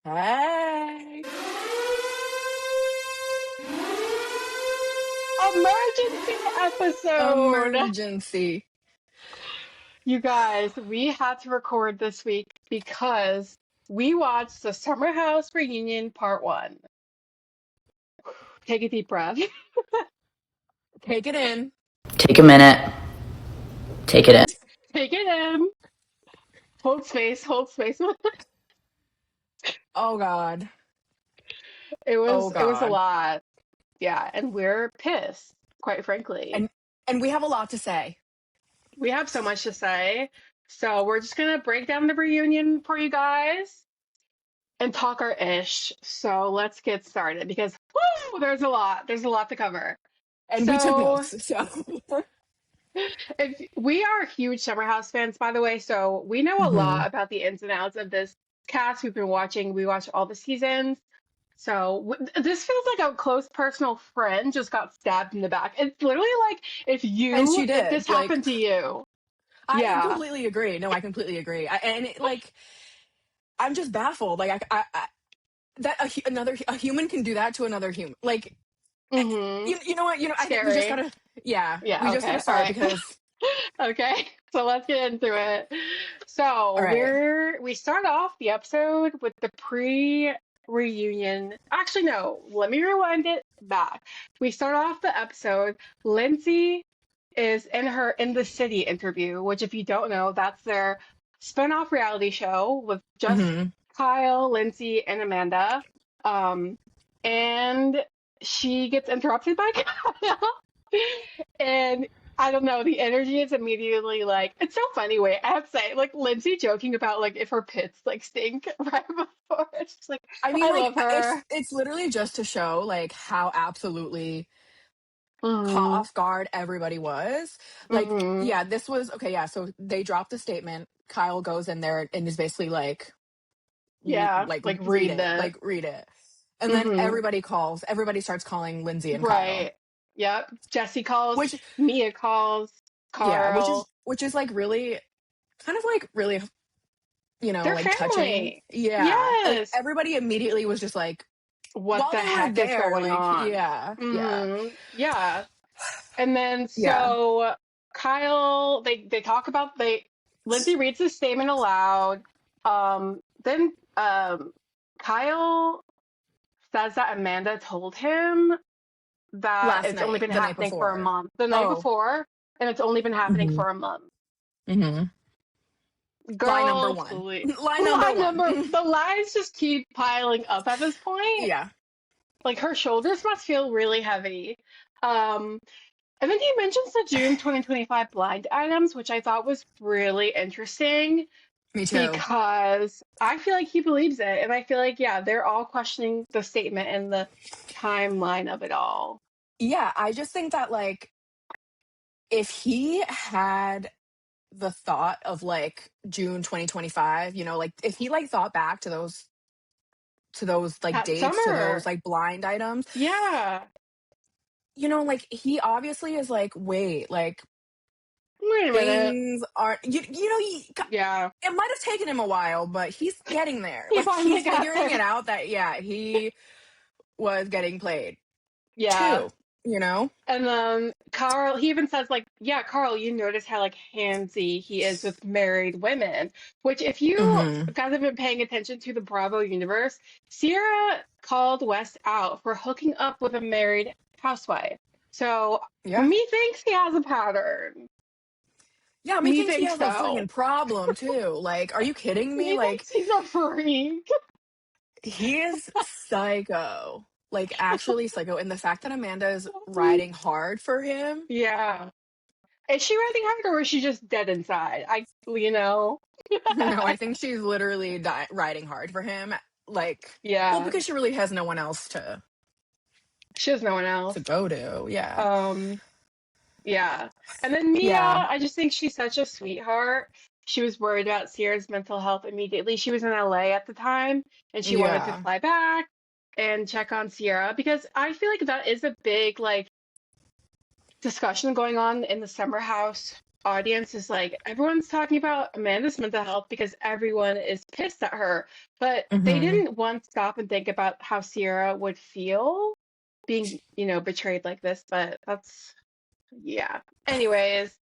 Hey. Emergency episode! Emergency. You guys, we had to record this week because we watched the Summer House Reunion Part 1. Take a deep breath. Take it in. Take a minute. Take it in. Take it in. Hold space, hold space. Oh God. It Oh was it was a God. lot. Yeah, and we're pissed, quite frankly. And we have a lot to say. We have so much to say. So we're just gonna break down the reunion for you guys and talk our ish. So let's get started because woo, there's a lot. There's a lot to cover. And we took So notes. So if we are huge Summer House fans, by the way, so we know a hmm lot about the ins and outs of this cast. We've been watching. We watched all the seasons. So this feels like a close personal friend just got stabbed in the back. It's literally like and she if this did. happened to you. I Yeah. completely agree. No, I completely agree. I'm just baffled. That a human can do that to another human. Eh, Mm-hmm. you know what? I think we just Scary. gotta. Yeah, Yeah, we just gotta okay. All start right. because. Okay. So let's get into it. All So right. we start off the episode with the pre-reunion. Actually, no, let me rewind it back. We start off the episode. Lindsay is in the city interview, which if you don't know, that's their spin-off reality show with just hmm Kyle, Lindsay, and Amanda. Um, and she gets interrupted by Kyle. And I don't know, the energy is immediately like it's so funny. Wait, I have to say, like Lindsay joking about like if her pits like stink right before. It's just like I mean, I love her. it's literally just to show like how absolutely caught Hmm. off guard everybody was. Like, Hmm. yeah, this was okay. Yeah, so they dropped the statement. Kyle goes in there and is basically like, Yeah, like read the. read it, and then Hmm. everybody starts calling Lindsay and Kyle, Right. Yep. Jesse calls, which Mia calls, yeah, Carl. which is like really kind of like really They're like touching. family. Yeah, like Yes. everybody immediately was just like What while the they were heck is there, going like on? yeah, Yeah. And then yeah, so Kyle, they talk about they Lindsay reads the statement aloud. Then Kyle says that Amanda told him that last it's only night, been the night happening for a before. month, the night Oh. before, and it's only been happening hmm for a month. hmm Lie number Girl, one. please. Lie number Line one. number, the lines just keep piling up at this point. Yeah, Like her shoulders must feel really heavy. Um, And then he mentions the June 2025 blind items, which I thought was really interesting me too. because I feel like he believes it. And I feel like, yeah, they're all questioning the statement and the timeline of it all. Yeah, I just think that like if he had the thought of like June 2025, like if he like thought back to those like That dates, to those summer. like blind items, Yeah. like he obviously is like, wait, like Wait a minute. things aren't Yeah. it might have taken him a while, but he's getting there. He Like finally he's got figuring there. it out that yeah, he was getting played Yeah. too, you know? And then Carl, he even says, like, yeah, Carl, you notice how, like, handsy he is with married women. Which, if you Mhm. guys have been paying attention to the Bravo universe, Ciara called West out for hooking up with a married housewife. So, Yeah. methinks he has a pattern. Yeah, methinks he Methinks has a so. freaking problem too. Like, are you kidding me? Like, Methinks he's a freak. he is psycho. Like, actually psycho. And the fact that Amanda is riding hard for him. Yeah. Is she riding hard or is she just dead inside? You know? No, I think she's literally riding hard for him. Like, well, Yeah. because she really has no one else She has no one to else. go to. Yeah. Um, Yeah. And then Mia, Yeah. I just think she's such a sweetheart. She was worried about Sierra's mental health immediately. She was in LA at the time and she wanted to Yeah. fly back and check on Sierra because I feel like that is a big like discussion going on in the summer house audience is like, everyone's talking about Amanda's mental health because everyone is pissed at her, but they Mm-hmm. didn't once stop and think about how Ciara would feel being, betrayed like this. But that's, yeah. Anyways,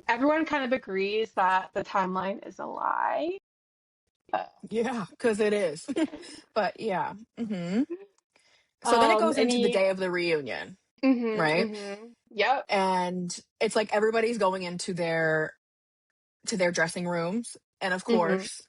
everyone kind of agrees that the timeline is a lie. Uh, Yeah, because it is. But yeah. So then it goes into the any, day of the reunion, right? yep. And it's like everybody's going into their dressing rooms, and of hmm course,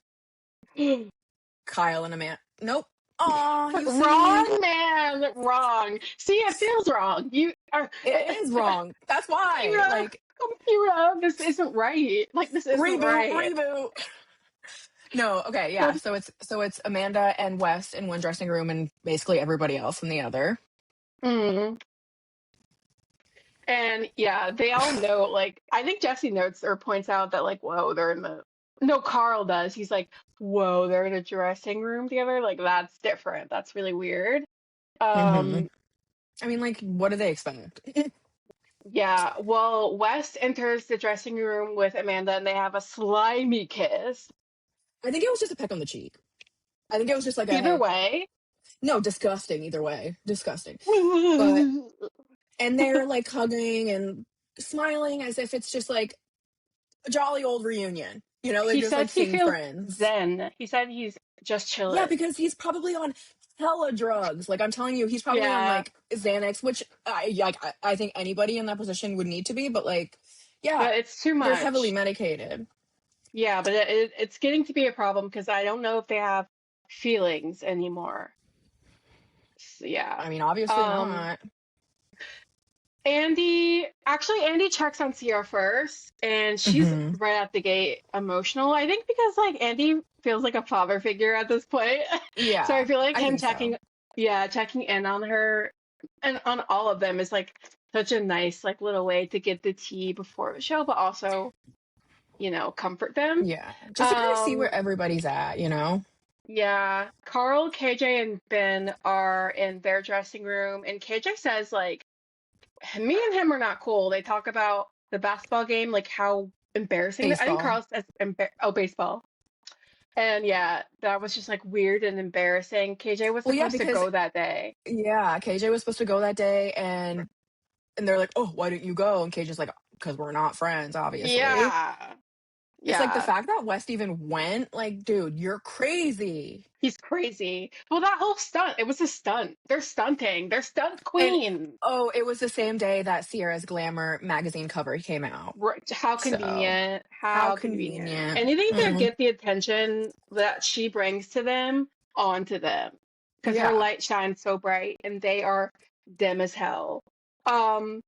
Kyle and Amanda. Nope. Aw, you see, Wrong, man. Wrong. See, it feels wrong. You are. it is wrong. That's why. Kira, Like, Kira, this isn't right. Like, this isn't reboot, right. reboot. No, okay, yeah. But, So it's Amanda and Wes in one dressing room, and basically everybody else in the other. mm. And yeah, they all know, like, I think Jesse notes or points out that, like, whoa, they're in the. No, Carl does. He's like, whoa, they're in a dressing room together. Like, that's different. That's really weird. hmm Um, I mean, like, what do they expect? yeah, well, Wes enters the dressing room with Amanda and they have a slimy kiss. I think it was just a peck on the cheek. I think it was just like a Either hey. way. No, disgusting. Either way, disgusting. But and they're like hugging and smiling as if it's just like a jolly old reunion. They're He just like says he seeing feels friends. zen. He said he's just Yeah, chilling. because he's probably on hella drugs. Like I'm telling you, he's probably on Yeah, like Xanax, which I think anybody in that position would need to be. But like, yeah, but it's too they're heavily much. medicated. Yeah, but it's getting to be a problem because I don't know if they have feelings anymore. Yeah. I mean, obviously Um, not. Andy checks on Ciara first, and she's hmm right at the gate emotional. I think because like Andy feels like a father figure at this point. So I Yeah, feel like I him think so. checking in on her and on all of them is like such a nice like little way to get the tea before the show, but also, comfort them. Yeah, just to kind of see Um, where everybody's at. yeah, Carl, KJ, and Ben are in their dressing room, and KJ says like me and him are not cool. They talk about the basketball game, like how embarrassing. I think Baseball. Carl says, baseball. And yeah, that was just like weird and embarrassing. KJ was Well, yeah, supposed to because go that day. yeah, KJ was supposed to go that day, and they're like, "Oh, why didn't you go?" And KJ's like, "Because we're not friends, obviously." Yeah, It's like the yeah, fact that West even went, like, dude, you're crazy. he's crazy. Well, that whole stunt, it was a stunt. They're stunting. They're stunt And queen. oh, it was the same day that Sierra's Glamour magazine cover came out. How So, convenient. how How convenient. convenient. Anything to Mm, get the attention that she brings to them onto them. Because her yeah. light shines so bright and they are dim as hell. Um,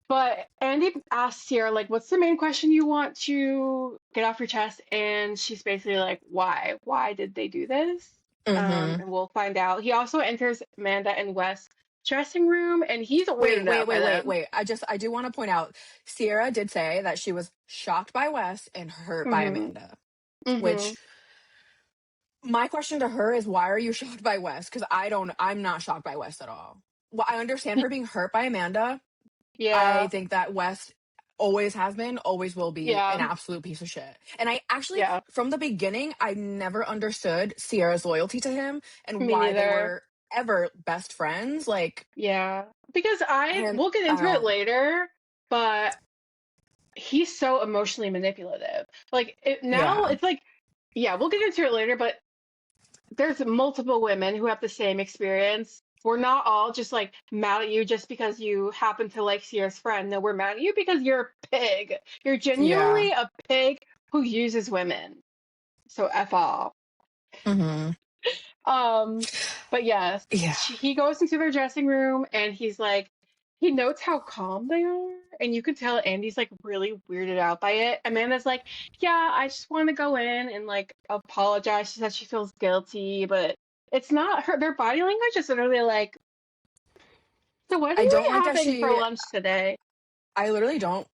but Andy asks Sierra, like, what's the main question you want to get off your chest? And she's basically like, why? Why did they do this? hmm And we'll find out. He also enters Amanda and Wes' dressing room and he's Wait, weirded wait, out by wait, wait, them. wait. I do want to point out, Sierra did say that she was shocked by Wes and hurt by Mm-hmm. Amanda, Mm-hmm. which my question to her is, why are you shocked by Wes? Because I'm not shocked by Wes at all. Well, I understand her being hurt by Amanda. I Yeah. think that West always has been, always will be an Yeah. absolute piece of shit. And I actually, Yeah. from the beginning, I never understood Sierra's loyalty to him and Me why they neither. were ever best friends. Like, Yeah. Because and we'll get I into it don't, later, but he's so emotionally manipulative. Like now yeah, it's like, yeah, we'll get into it later, but there's multiple women who have the same experience. We're not all just like mad at you just because you happen to like Sierra's friend. No, we're mad at you because you're a pig. You're yeah, genuinely a pig who uses women. So F off. hmm Um, but yes, yeah. he goes into their dressing room and he's like, he notes how calm they are, and you can tell Andy's like really weirded out by it. Amanda's like, yeah, I just want to go in and like apologize. She says she feels guilty, but it's not her. Their body language is literally like, so what are I don't we like that having for she, lunch today? I literally don't,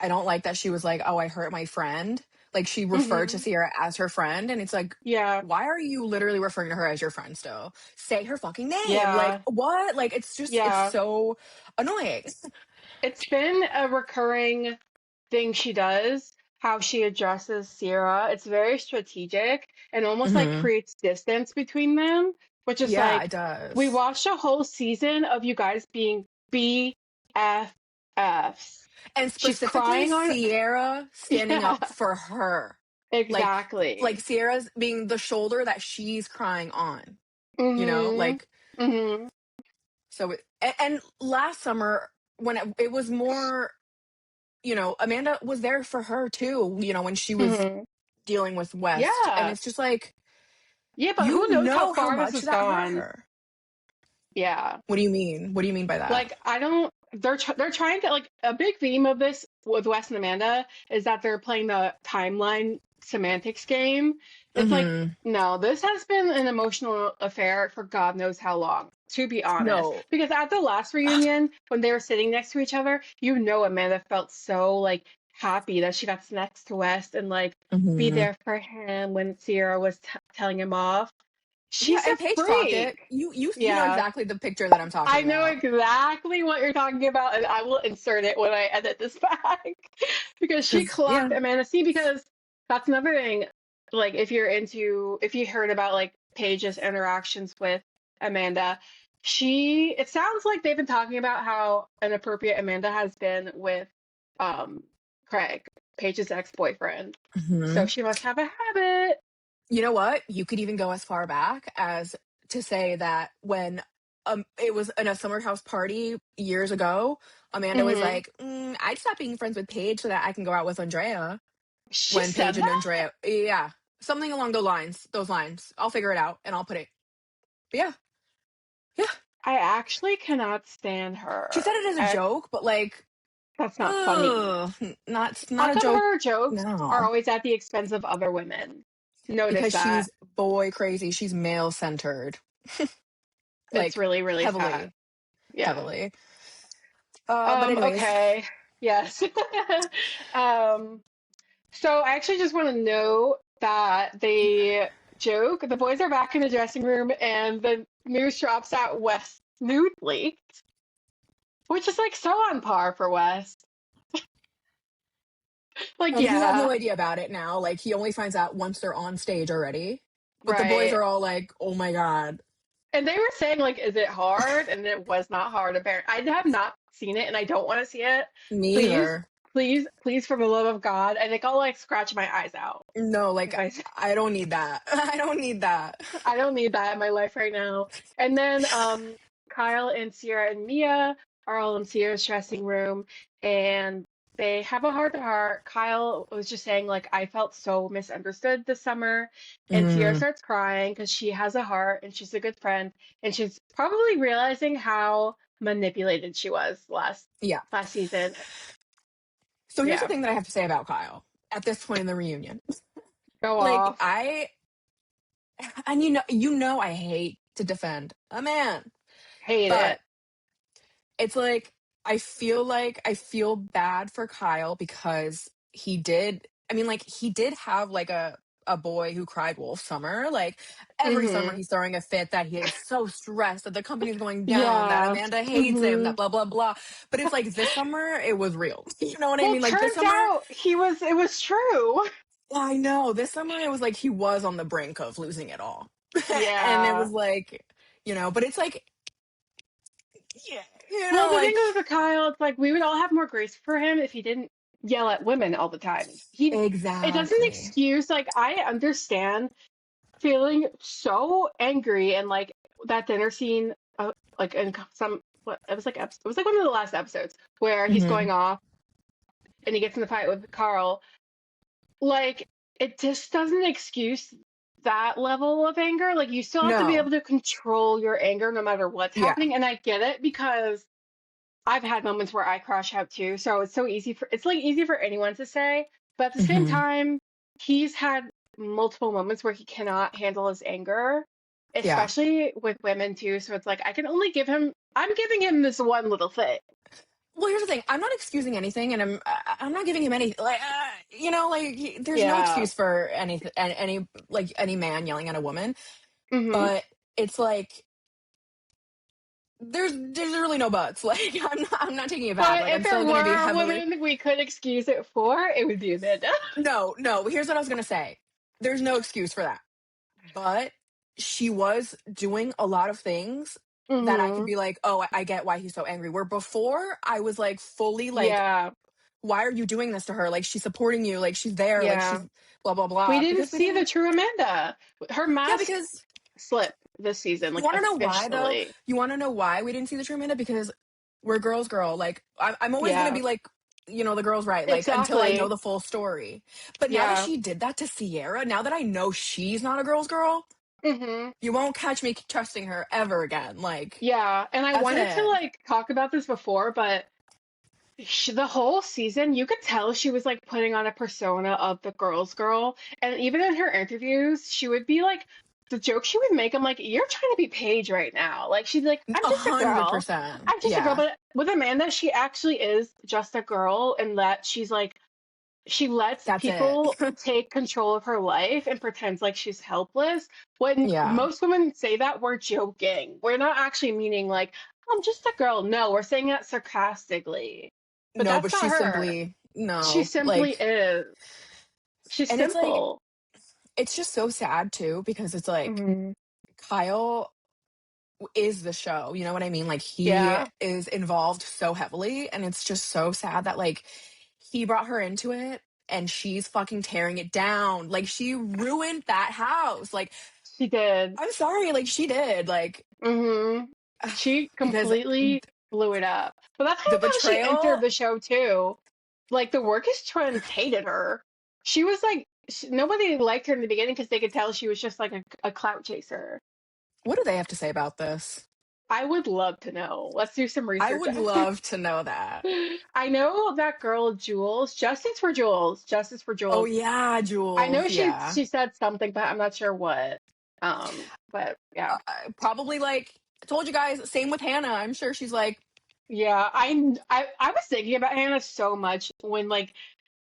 I don't like that she was like, oh, I hurt my friend. Like she referred to hmm Sierra as her friend. And it's like, Yeah, why are you literally referring to her as your friend still? Say her fucking name. Like, yeah, what? Like, it's yeah. so annoying. It's been a recurring thing she does, how she addresses Ciara. It's very strategic and almost like Hmm. creates distance between them, which is Yeah, like it we does. watched a whole season of you guys being BFFs. And She's specifically crying on, Sierra standing yeah, up for her. Like exactly. Sierra's being the shoulder that she's crying on, Mhm. like Mhm. so and last summer when it was more, Amanda was there for her too, when she was Mhm. dealing with West, and Yeah. it's just like Yeah, but who you knows how know how far this much has that hurt gone? her. Yeah. What do you mean? What do you mean by that? Like I don't they're trying to like a big theme of this with Wes and Amanda is that they're playing the timeline semantics game. It's like Hmm. no, this has been an emotional affair for God knows how long, to be honest. No. Because at the last reunion when they were sitting next to each other, Amanda felt so like happy that she got next to Wes and like be Hmm. there for him when Sierra was telling him off. Yeah, She's a and Paige clocked it. freak. You know Yeah. exactly the picture that I'm talking I know about. exactly what you're talking about, and I will insert it when I edit this back because she Because clocked yeah. Amanda C. Because that's another thing. Like, if you heard about like Paige's interactions with Amanda, it sounds like they've been talking about how inappropriate Amanda has been with um Craig, Paige's ex-boyfriend. So Hmm. she must have a habit. You know what? You could even go as far back as to say that when it was in a summer house party years ago, Amanda was Hmm. like, I'd stop being friends with Paige so that I can go out with Andrea. She When Paige said and that? Andrea, yeah, something along those lines. I'll figure it out and I'll put it. But yeah, yeah. I actually cannot stand She said her. it as a joke, but like, That's not funny. ugh, not How a come joke. her jokes are No, always at the expense of other women? Notice because that. she's boy crazy. She's male centered, It's like really, really sad. heavily, Yeah. heavily. But anyways. Okay. Yes. um, so I actually just want to know that the boys are back in the dressing room and the news drops that Wes nude leaked, which is like so on par for Wes. Like, And he has yeah, no idea about it now. Like he only finds out once they're on stage already. But the boys right. are all like, "Oh my god, And they were saying like, is it hard? And it was not hard. Apparently, I have not seen it, and I don't want to see it. me Please, either." please, please, for the love of God, I think I'll like scratch my eyes out No, like if I. I don't need that. I don't need that. I don't need that in my life right now. And then Kyle and Sierra and Mia are all in Sierra's dressing room, and they have a heart to heart. Kyle was just saying like, I felt so misunderstood this summer, and Sierra Mm, starts crying because she has a heart and she's a good friend, and she's probably realizing how manipulated she was yeah. last season. So here's the Yeah, thing that I have to say about Kyle at this point in the reunion. go Like off. and I hate to defend a man, Hate but it. it's like I feel bad for Kyle because he did have like a boy who cried wolf summer. Like every summer Hmm. he's throwing a fit that he is so stressed that the company's going down, that Yeah. Amanda hates him, Hmm. that blah blah blah. But it's like this summer it was real. You know what I Well, mean? Like this turns summer, out it was true. I know, this summer it was like he was on the brink of losing it all. And it Yeah. was like, but it's like, yeah, Well, the thing like is with Kyle, it's like we would all have more grace for him if he didn't yell at women all the time. It doesn't exactly. excuse, like, I understand feeling so angry and like that dinner scene, like in some, what, it was like, it was like one of the last episodes where he's Hmm. going off and he gets in the fight with Carl. Like, it just doesn't excuse that level of anger. Like, you still have to be No. able to control your anger no matter what's Yeah. happening. And I get it because I've had moments where I crash out too. So it's so it's like easy for anyone to say. But at the same Hmm. time, he's had multiple moments where he cannot handle his anger, Yeah. especially with women too. So it's like, I'm giving him this one little thing. Well, here's the thing. I'm not excusing anything, and I'm not giving him any like there's no Yeah. excuse for any man yelling at a woman. Hmm. But it's like there's really no buts. Like I'm not taking it back. But Like if I'm there still gonna be were a heavily. woman we could excuse it for, it would be Amanda. No, no. Here's what I was gonna say. There's no excuse for that. But she was doing a lot of things that I could Mm-hmm. be like, oh, I get why he's so angry. Where before I was like fully like, Yeah, why are you doing this to her? Like she's supporting you. Like she's there. Like yeah. she's blah blah We blah. didn't Because we see the didn't. true Amanda. Her Yeah, mask because slipped this season, you like want to know why though? officially. You want to know why we didn't see the true Amanda? Because we're girls, girl. Like I'm always gonna Yeah, be like, the girl's right. Like until I know exactly. the full story. But now that Yeah. she did that to Ciara, now that I know she's not a girl's girl, Mm-hmm. you won't catch me trusting her ever again. Like Yeah, and I that's wanted to it. like talk about this before, but the whole season, you could tell she was like putting on a persona of the girl's girl. And even in her interviews, she would be like, the joke she would make, I'm like, you're trying to be Paige right now. Like, she'd be like, I'm A just a hundred girl. percent. I'm just a girl. Yeah. But with Amanda, she actually is just a girl, and that she's like, she lets That's it. people take control of her life and pretends like she's helpless. When Yeah. most women say that, we're joking. We're not actually meaning like, I'm just a girl. No, we're saying that sarcastically. But No, that's but not she her. simply She no. simply Like is. She's and it's like simple. it's just so sad too because it's like Hmm. Kyle is the show. You know what I mean? Like he Yeah, is involved so heavily and it's just so sad that like he brought her into it and she's fucking tearing it down. Like she ruined that house. Like she did. I'm sorry, like she did. Like Hmm. She because completely blew it up. But that's kind the of how she entered betrayal, the show too. Like the orchestrants hated her. She was like nobody liked her in the beginning because they could tell she was just like a clout chaser. what do they have to say about this? I would love to know. Let's do some I research would after. love to know that. I know that girl Jules. Justice for Jules. Justice for Oh Jules. yeah, I know Jules. she Yeah. she said something, but I'm not sure what. But yeah. Probably like I told you guys, same with Hannah. I'm sure she's like, Yeah, I was thinking about Hannah so much when like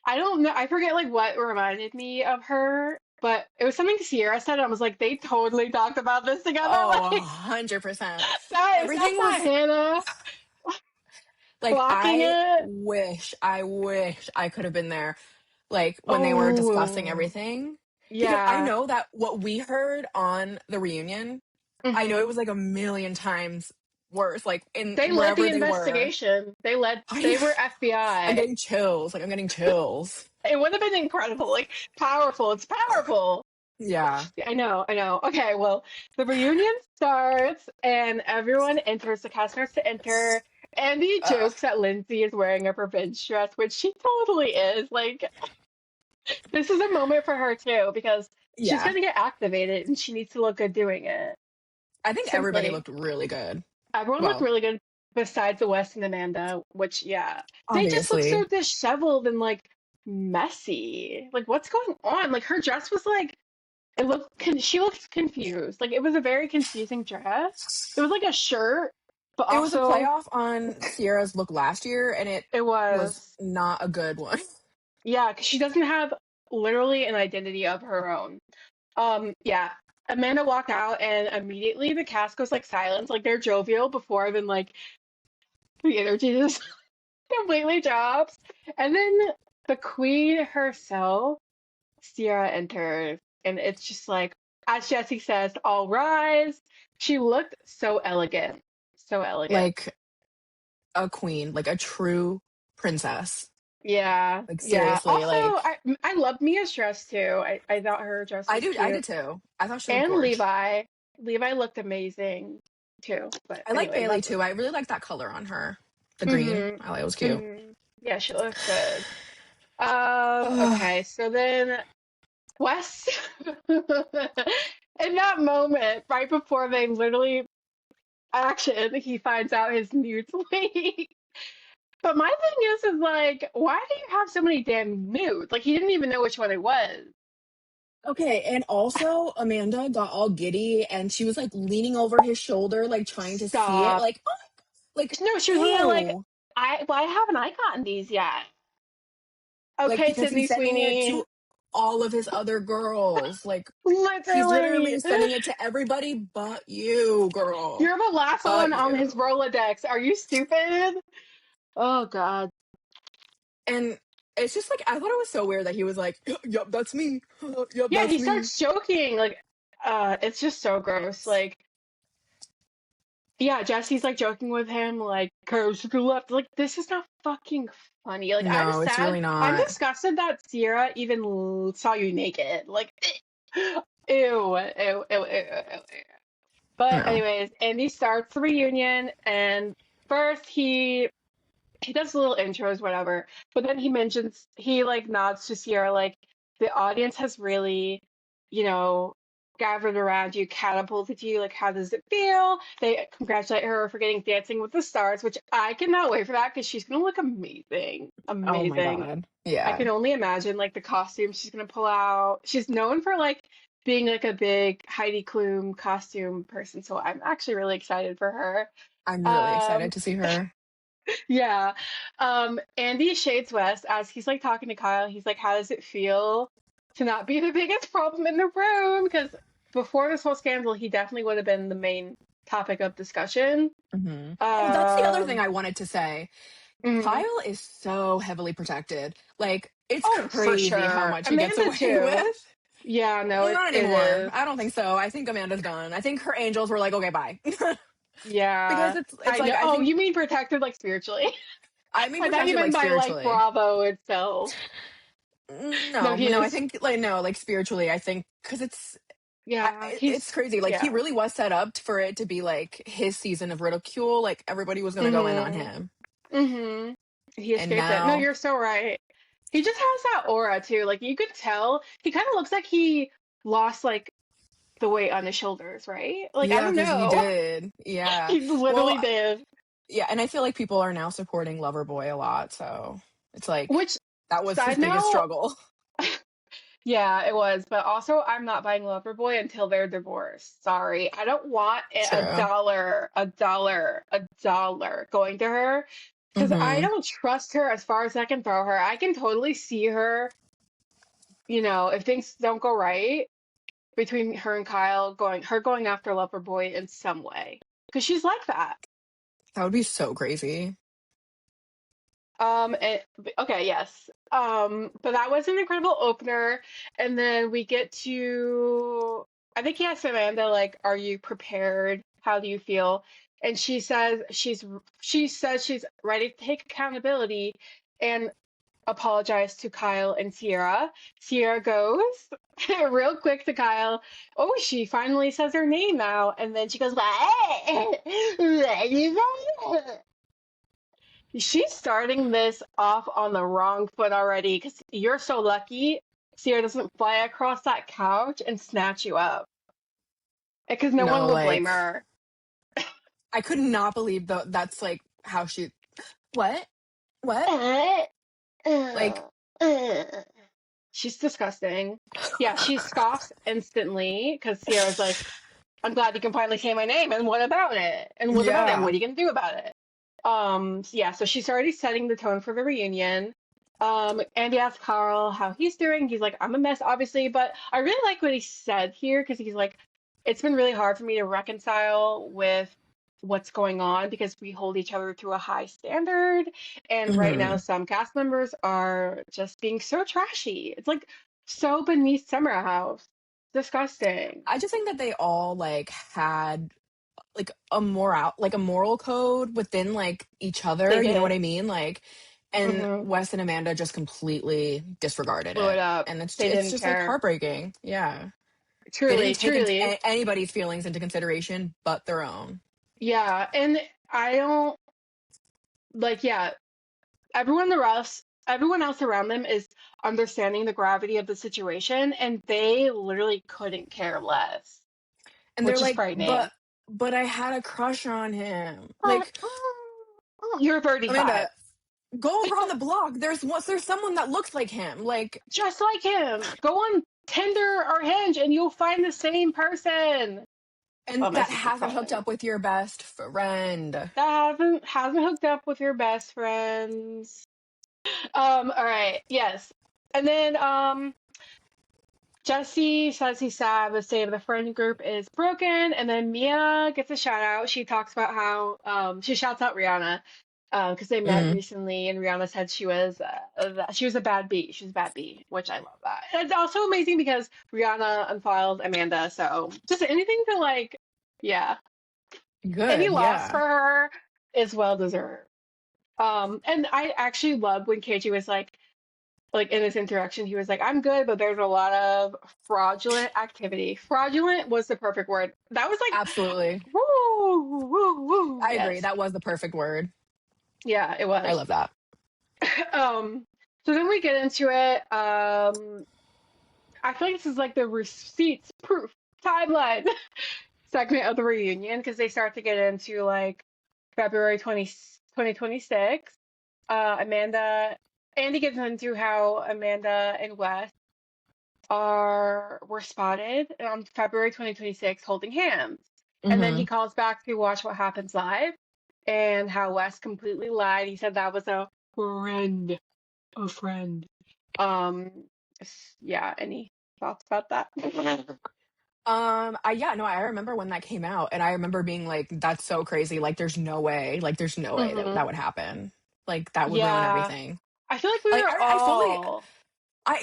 I don't know I forget like what reminded me of her, but it was something Ciara said. And I was like, they totally talked about this together. oh, Like 100%. that if Everything that's not was Hannah like blocking it. I wish I could have been there like when they were discussing Oh everything because I yeah. know that what we heard on the reunion, I know it Hmm. was like a million times worse like in They led the wherever they were. investigation. I They were I'm FBI. getting chills. Like I'm getting chills. It would have been incredible, like powerful. It's powerful. Yeah. I know, I know. Okay, well, the reunion starts and everyone enters. The cast starts to enter. Andy Uh, jokes that Lindsay is wearing a revenge dress, which she totally is. Like, this is a moment for her too, because she's yeah. gonna get activated and she needs to look good doing it. I think everybody Simply. looked really good. Everyone looked Well, really good besides the West and Amanda, which, yeah, they just look so obviously. disheveled and like messy. Like, what's going on? Like, her dress was like, she looked confused. Like, it was a very confusing dress. It was like a shirt, but It was a also playoff on Sierra's look last year, and it it was was, not a good one. yeah, because she doesn't have literally an identity of her own. Yeah. Amanda walked out and immediately the cast goes like silence, like they're jovial before, then like the energy just completely drops. And then the queen herself, Ciara, enters, and it's just like, as Jesse says, all rise. She looked so elegant. So elegant. Like a queen, like a true princess. Yeah, Like yeah. seriously, Also, like I love Mia's dress too. I thought her dress was I cute. did too. I thought she looked And gorge. Levi. Levi looked amazing too. But I like anyway, Bailey that's too. I really like that color on her. The green. mm-hmm. I thought it was cute. Mm-hmm. Yeah, she looked good. Ugh. Okay, so then Wes, in that moment, right before they literally action, he finds out his nudes leak. But my thing is like, why do you have so many damn nudes? Like, he didn't even know which one it was. Okay, and also Amanda got all giddy and she was like leaning over his shoulder, like trying to see it. Stop. Like, oh, like, No, she was literally like, ew. why haven't I gotten these yet? Like Okay, because Sydney he's sending it to Sweeney. all of his other girls. Like, he's literally Literally. sending it to everybody but you, girl. You're the last one But on his you. Rolodex. Are you stupid? Oh God. And it's just like, I thought it was so weird that he was like, yup, that's me. Yup, Yeah, that's he me. starts joking. Like, it's just so gross. Like, yeah, Jesse's like joking with him, like, goes to the left. Like, this is not fucking funny. Like, I'm No, it's sad. really I'm not. disgusted that Ciara even saw you naked. Like, ew, ew, ew, ew, ew, ew. But No. anyways, Andy starts the reunion, and first he does little intros, whatever. But then he mentions he like nods to Ciara, like the audience has really, you know, gathered around you, catapulted you. Like, how does it feel? They congratulate her for getting Dancing with the Stars, which I cannot wait for that because she's gonna look amazing, Oh my amazing. God. I Yeah. can only imagine like the costume she's gonna pull out. She's known for like being like a big Heidi Klum costume person, so I'm actually really excited for her. I'm really Um, excited to see her. yeah. Andy shades West as he's like talking to Kyle. He's like, how does it feel to not be the biggest problem in the room? Because before this whole scandal, he definitely would have been the main topic of discussion. Oh, that's the other thing Um, I wanted to say. mhm. Kyle is so heavily protected. Like, it's Oh, for crazy how sure. much he gets Amanda away too. with. Yeah, no, Not it anymore. is. I don't think so. I think Amanda's done. I think her angels were like, okay, bye. Because Yeah. it's I like, know. I Oh, think you mean protected like spiritually? I mean I thought you protected meant like by like spiritually. Bravo itself. No, No, he no, I is. think like no, like spiritually, I think because Yeah, it's he's. crazy. Like he Yeah. really was set up for it to be like his season of ridicule. Like everybody was gonna go in on Mhm. him, Mm-hmm. He and escaped it. No, now, you're so right. He just has that aura too. Like you could tell he kind of looks like he lost like the weight on his shoulders, right? Like I yeah, don't because he know. did. Yeah, He well, literally did. yeah, and I feel like people are now supporting Loverboy a lot. So it's like Which that was his side biggest note, struggle. yeah, it was. But also I'm not buying Loverboy until they're divorced. Sorry. I don't want a True. dollar, a dollar, a dollar going to her because I Mm-hmm. don't trust her as far as I can throw her. I can totally see her, if things don't go right between her and Kyle going after Loverboy in some way because she's like that. That would be so crazy. And, okay, yes. But that was an incredible opener, and then we get to I think he asked Amanda like, "Are you prepared? How do you feel?" And she says she's ready to take accountability and apologize to Kyle and Ciara. Ciara goes real quick to Kyle. Oh, she finally says her name now. And then she goes, what? She's starting this off on the wrong foot already because you're so lucky Ciara doesn't fly across that couch and snatch you up. Because no one No, will blame like her. I could not believe that's like how she. What? What? Like, She's disgusting. Yeah, she scoffs instantly because Sierra's like, I'm glad you can finally say my name, and what about it? And what about it? And what yeah. are you gonna do about it? Yeah, so she's already setting the tone for the reunion. Andy asks Carl how he's doing. He's like, I'm a mess, obviously, but I really like what he said here because he's like, it's been really hard for me to reconcile with what's going on because we hold each other to a high standard. And right now, Hmm. some cast members are just being so trashy. It's like so beneath Summer House. Disgusting. I just think that they all like had like a moral code within like each They other. You know what did. I mean? Like, and Hmm. Wes and Amanda just completely disregarded Blew it it, up. and They it's didn't just like care. heartbreaking. Yeah, they Truly, didn't take truly. anybody's feelings into consideration but their own. Yeah. And I don't like, yeah, everyone else around them is understanding the gravity of the situation, and they literally couldn't care less, And they're which is like, frightening. but I had a crush on him. But Like, you're 35, Amanda, go around the block. There's someone that looks like him. Like, just like him. Go on Tinder or Hinge, and you'll find the same person. Oh, and my that sister's hasn't hooked calling. up with your best friend. That hasn't hooked up with your best friends. All right, yes. And then Jesse says he's sad the state of the friend group is broken, and then Mia gets a shout out. She talks about how she shouts out Rihanna because they met Mm, recently, and Rihanna said she was a bad bee. She was a bad bee, which I love that. And it's also amazing because Rihanna unfollowed Amanda, so just anything to like, yeah, any good, loss for yeah. her is well deserved. And I actually love when KJ was like in this interaction, he was like, I'm good, but there's a lot of fraudulent activity. Fraudulent was the perfect word. That was like, Absolutely. woo, woo, woo. I agree. Yes. That was the perfect word. Yeah, it I was. love that. Um, so then we get into it. I feel like this is like the receipts proof timeline segment of the reunion because they start to get into like February 2026. Amanda, Andy gets into how Amanda and Wes were spotted on February 2026 holding hands. And then he Hmm. calls back to watch what happens live and how Wes completely lied. He said that was a friend. Um, yeah, any thoughts about that? Yeah, no, I remember when that came out, and I remember being like, "That's so crazy! Like, there's no way that Hmm. that would happen. Like, that would ruin Yeah, everything." I feel like we Like, were all.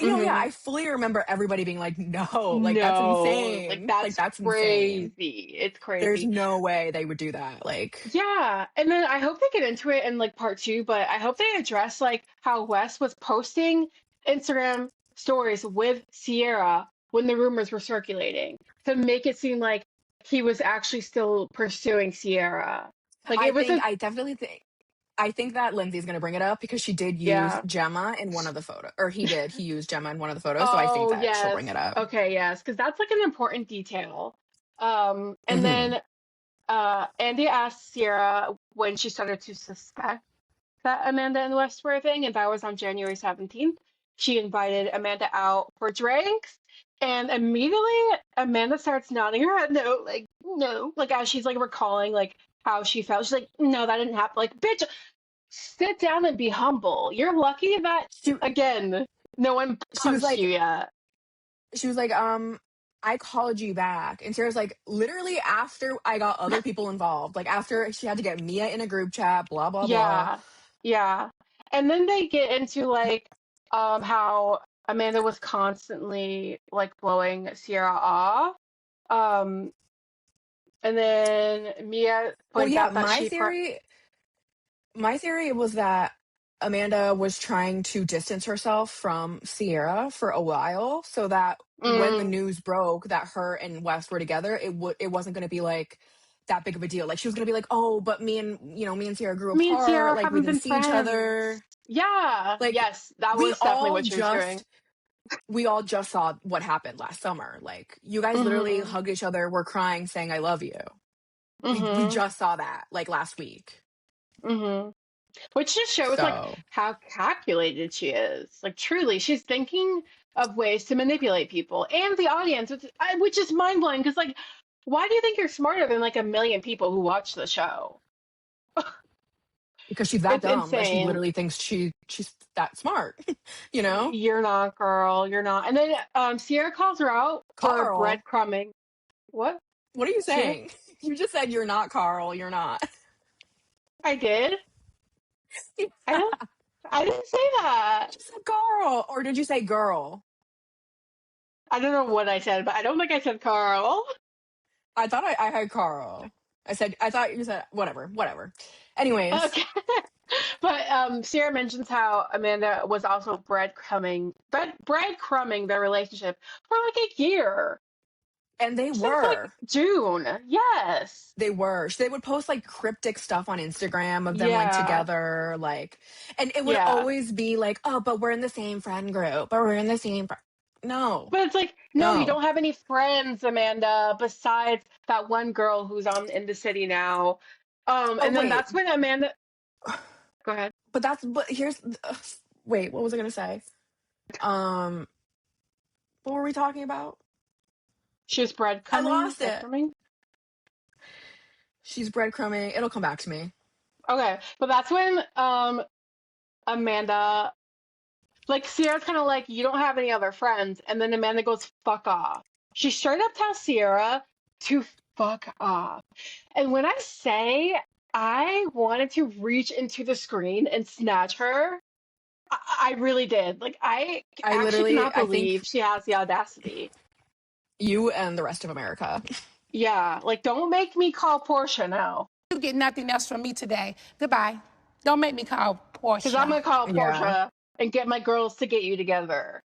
yeah, Hmm. I fully remember everybody being like, "No, like that's No, like insane! Like that's that's insane! crazy. It's There's crazy. no way they would do that!" Like, Yeah, and then I hope they get into it in like part two, but I hope they address like how Wes was posting Instagram stories with Ciara when the rumors were circulating to make it seem like he was actually still pursuing Ciara. Like it was a I definitely think. I think that Lindsay's going to bring it up because she did use yeah. Gemma in one of the photos, or he used Gemma in one of the photos. So I think Oh that she'll bring yes. it up. Okay, yes, because that's like an important detail. And Hmm. then Andy asked Ciara when she started to suspect that Amanda and West were a thing, and that was on January 17th. She invited Amanda out for drinks, and immediately Amanda starts nodding her head no, like no, like as she's like recalling like how she felt. She's like, no, that didn't happen. Like, bitch, sit down and be humble. You're lucky that She again, no one she was punched you like yet. she was like, I called you back. And Sarah's like, literally after I got other people involved, like after she had to get Mia in a group chat, blah, blah, blah. Yeah, yeah. And then they get into like how Amanda was constantly like blowing Sierra off. Um and then Mia Well, points yeah, out that she my theory was that Amanda was trying to distance herself from Sierra for a while so that when the mm, news broke that her and West were together, it wasn't going to be like that big of a deal. Like she was going to be like, "Oh, but me and Sierra grew me and apart, Sierra like we haven't didn't been see each friends. other." Yeah, Like yes, that we was definitely all what she was doing. just we all just saw what happened last summer. Like you guys literally Mm-hmm. hugged each other, were crying, saying "I love you." We Mm-hmm. just saw that like last week. Mm-hmm. Which just shows like So how calculated she is. Like truly, she's thinking of ways to manipulate people and the audience, which is mind blowing. Because like, why do you think you're smarter than like a million people who watch the show? because she's that It's dumb that she insane. literally thinks she's that smart, you know? You're not, girl. You're not. And then Sierra calls her out for Carl, breadcrumbing. What? what are you Sierra? saying? You just said you're not Carl, you're not. I did. You I don't. I didn't say that. just said Carl, or did you say girl? I don't know what I said, but I don't think I said Carl. I thought I heard Carl. I thought you said whatever. Anyways, Okay. But Sierra mentions how Amanda was also breadcrumbing their relationship for like a year and since like June. Yes. they would post like cryptic stuff on Instagram of them like Yeah. together, like, and it would Yeah. always be like, oh, but we're in the same friend group, or we're in the same. No, But it's like, no, you no. don't have any friends, Amanda, besides that one girl who's on in the city now. Oh And then wait, that's when Amanda. Go ahead. but here's wait, what was I gonna say? Um, what were we talking about? She was I lost it. breadcrumbing. She's breadcrumbing. It'll come back to me. Okay, but that's when Amanda Like Sierra's kind of like, you don't have any other friends, and then Amanda goes, fuck off. She straight up tells Sierra to fuck off. And when I say I wanted to reach into the screen and snatch her, I really did. Like, I I actually literally, cannot I think believe she has the audacity. you and the rest of America. Yeah, like, don't make me call Portia now. You get nothing else from me today. Goodbye. Don't make me call Because I'm Portia. going to call Yeah. Portia and get my girls to get you together.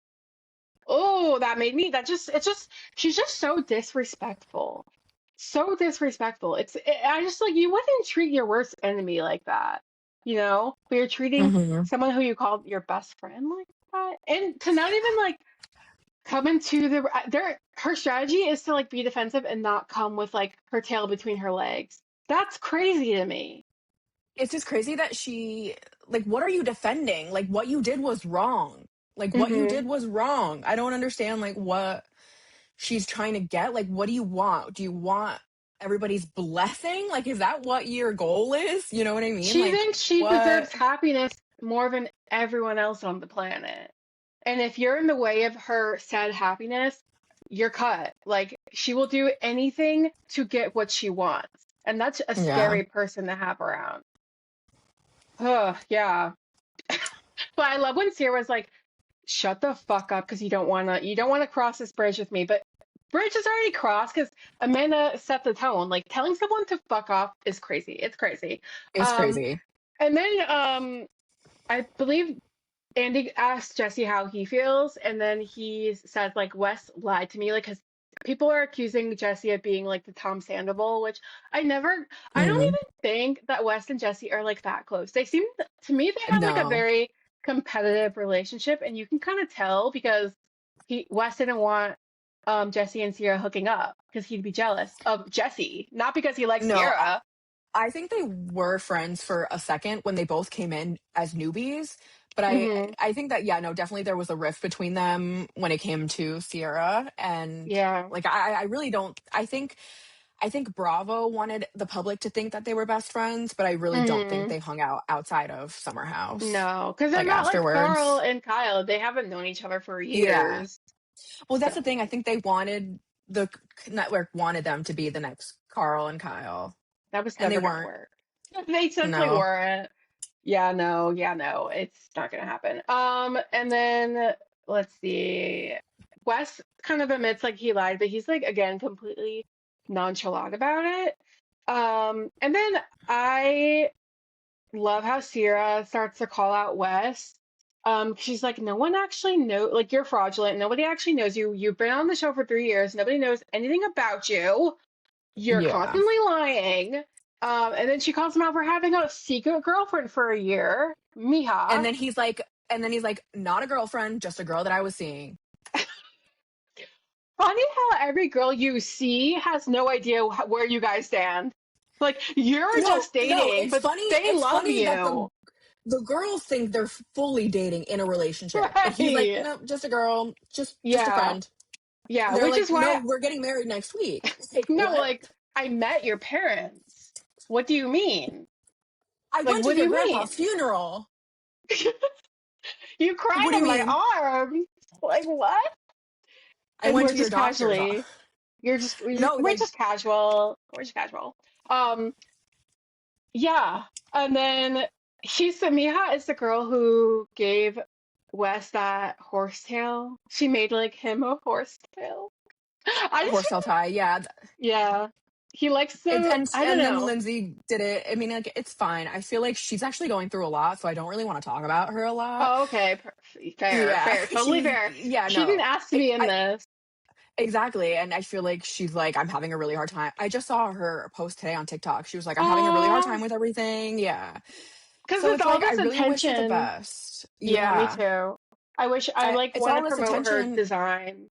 Oh, that made me, it's just, she's just so disrespectful. So disrespectful. I just like, you wouldn't treat your worst enemy like that, you know? But you're treating Hmm. someone who you call your best friend like that. And to not even like come into her strategy is to like be defensive and not come with like her tail between her legs. That's crazy to me. It's just crazy that like, what are you defending? Like, what you did was wrong. Like, what you Hmm. did was wrong. I don't understand, like, what she's trying to get. Like, what do you want? Do you want everybody's blessing? Like, is that what your goal is? You know what I mean? She Like, thinks she deserves what? happiness more than everyone else on the planet. And if you're in the way of her said happiness, you're cut. Like, she will do anything to get what she wants. And that's a Yeah. scary person to have around. Oh, yeah. But I love when Sierra was like, shut the fuck up because you don't wanna cross this bridge with me. But bridge is already crossed because Amanda set the tone. Like telling someone to fuck off is crazy. It's crazy. It's Um, crazy. and then I believe Andy asked Jesse how he feels, and then he says like Wes lied to me, like because people are accusing Jesse of being like the Tom Sandoval, which I don't Mm. even think that Wes and Jesse are like that close. They seem to me they have like a No. very competitive relationship, and you can kind of tell because Wes didn't want Jesse and Sierra hooking up because he'd be jealous of Jesse, not because he likes No. Sierra. I think they were friends for a second when they both came in as newbies. But Hmm. I think that, yeah, no, definitely there was a rift between them when it came to Sierra. And Yeah. like, I really don't, I think Bravo wanted the public to think that they were best friends, but I really don't think Hmm. they hung out outside of Summer House, No, because they're like not like Carl afterwards. and Kyle. They haven't known each other for Yeah. years. Well, that's the So thing. I think they wanted, the network wanted them to be the next Carl and Kyle, that was and they never gonna weren't. work. They simply No. weren't. Yeah, no, it's not gonna happen. And then let's see. Wes kind of admits like he lied, but he's like again completely nonchalant about it. And then I love how Sierra starts to call out Wes. She's like, no one actually know, like you're fraudulent. Nobody actually knows you. You've been on the show for 3 years. Nobody knows anything about you. You're Yeah. constantly lying. And then she calls him out for having a secret girlfriend for a year, And Miha. then he's like, not a girlfriend, just a girl that I was seeing. Funny how every girl you see has no idea where you guys stand. Like you're No, just no, dating, it's but funny. they It's love funny that you, the girls think they're fully dating in a relationship. And he's like, right? no, just a girl, just a Yeah, friend. yeah. They're Which is like, why no, we're getting married next week. Like, no, what? like I met your parents. What do you mean? I Like, went to what do your you mean? grandpa's funeral. You What cried do you in my mean? arms. Like what? I And went we're to your just doctor's. casually. No, We're like, just casual. We're just casual. Um, yeah. And then Mija is the girl who gave Wes that horsetail. She made like him a horsetail. I just horsetail tie. Yeah. yeah. He likes the I don't And then know. Lindsay did it. I mean, like, it's fine. I feel like she's actually going through a lot, so I don't really want to talk about her a lot. Oh, okay. Fair, Yeah, fair, totally fair. yeah, She didn't no, ask to be in I this. exactly, and I feel like she's like, I'm having a really hard time. I just saw her post today on TikTok. She was like, I'm having a really hard Oh, time with everything. Yeah, because so it's it's all like, I this really wish her the attention. best. Yeah, me Yeah, too. I wish I like it's want to all this promote her attention. design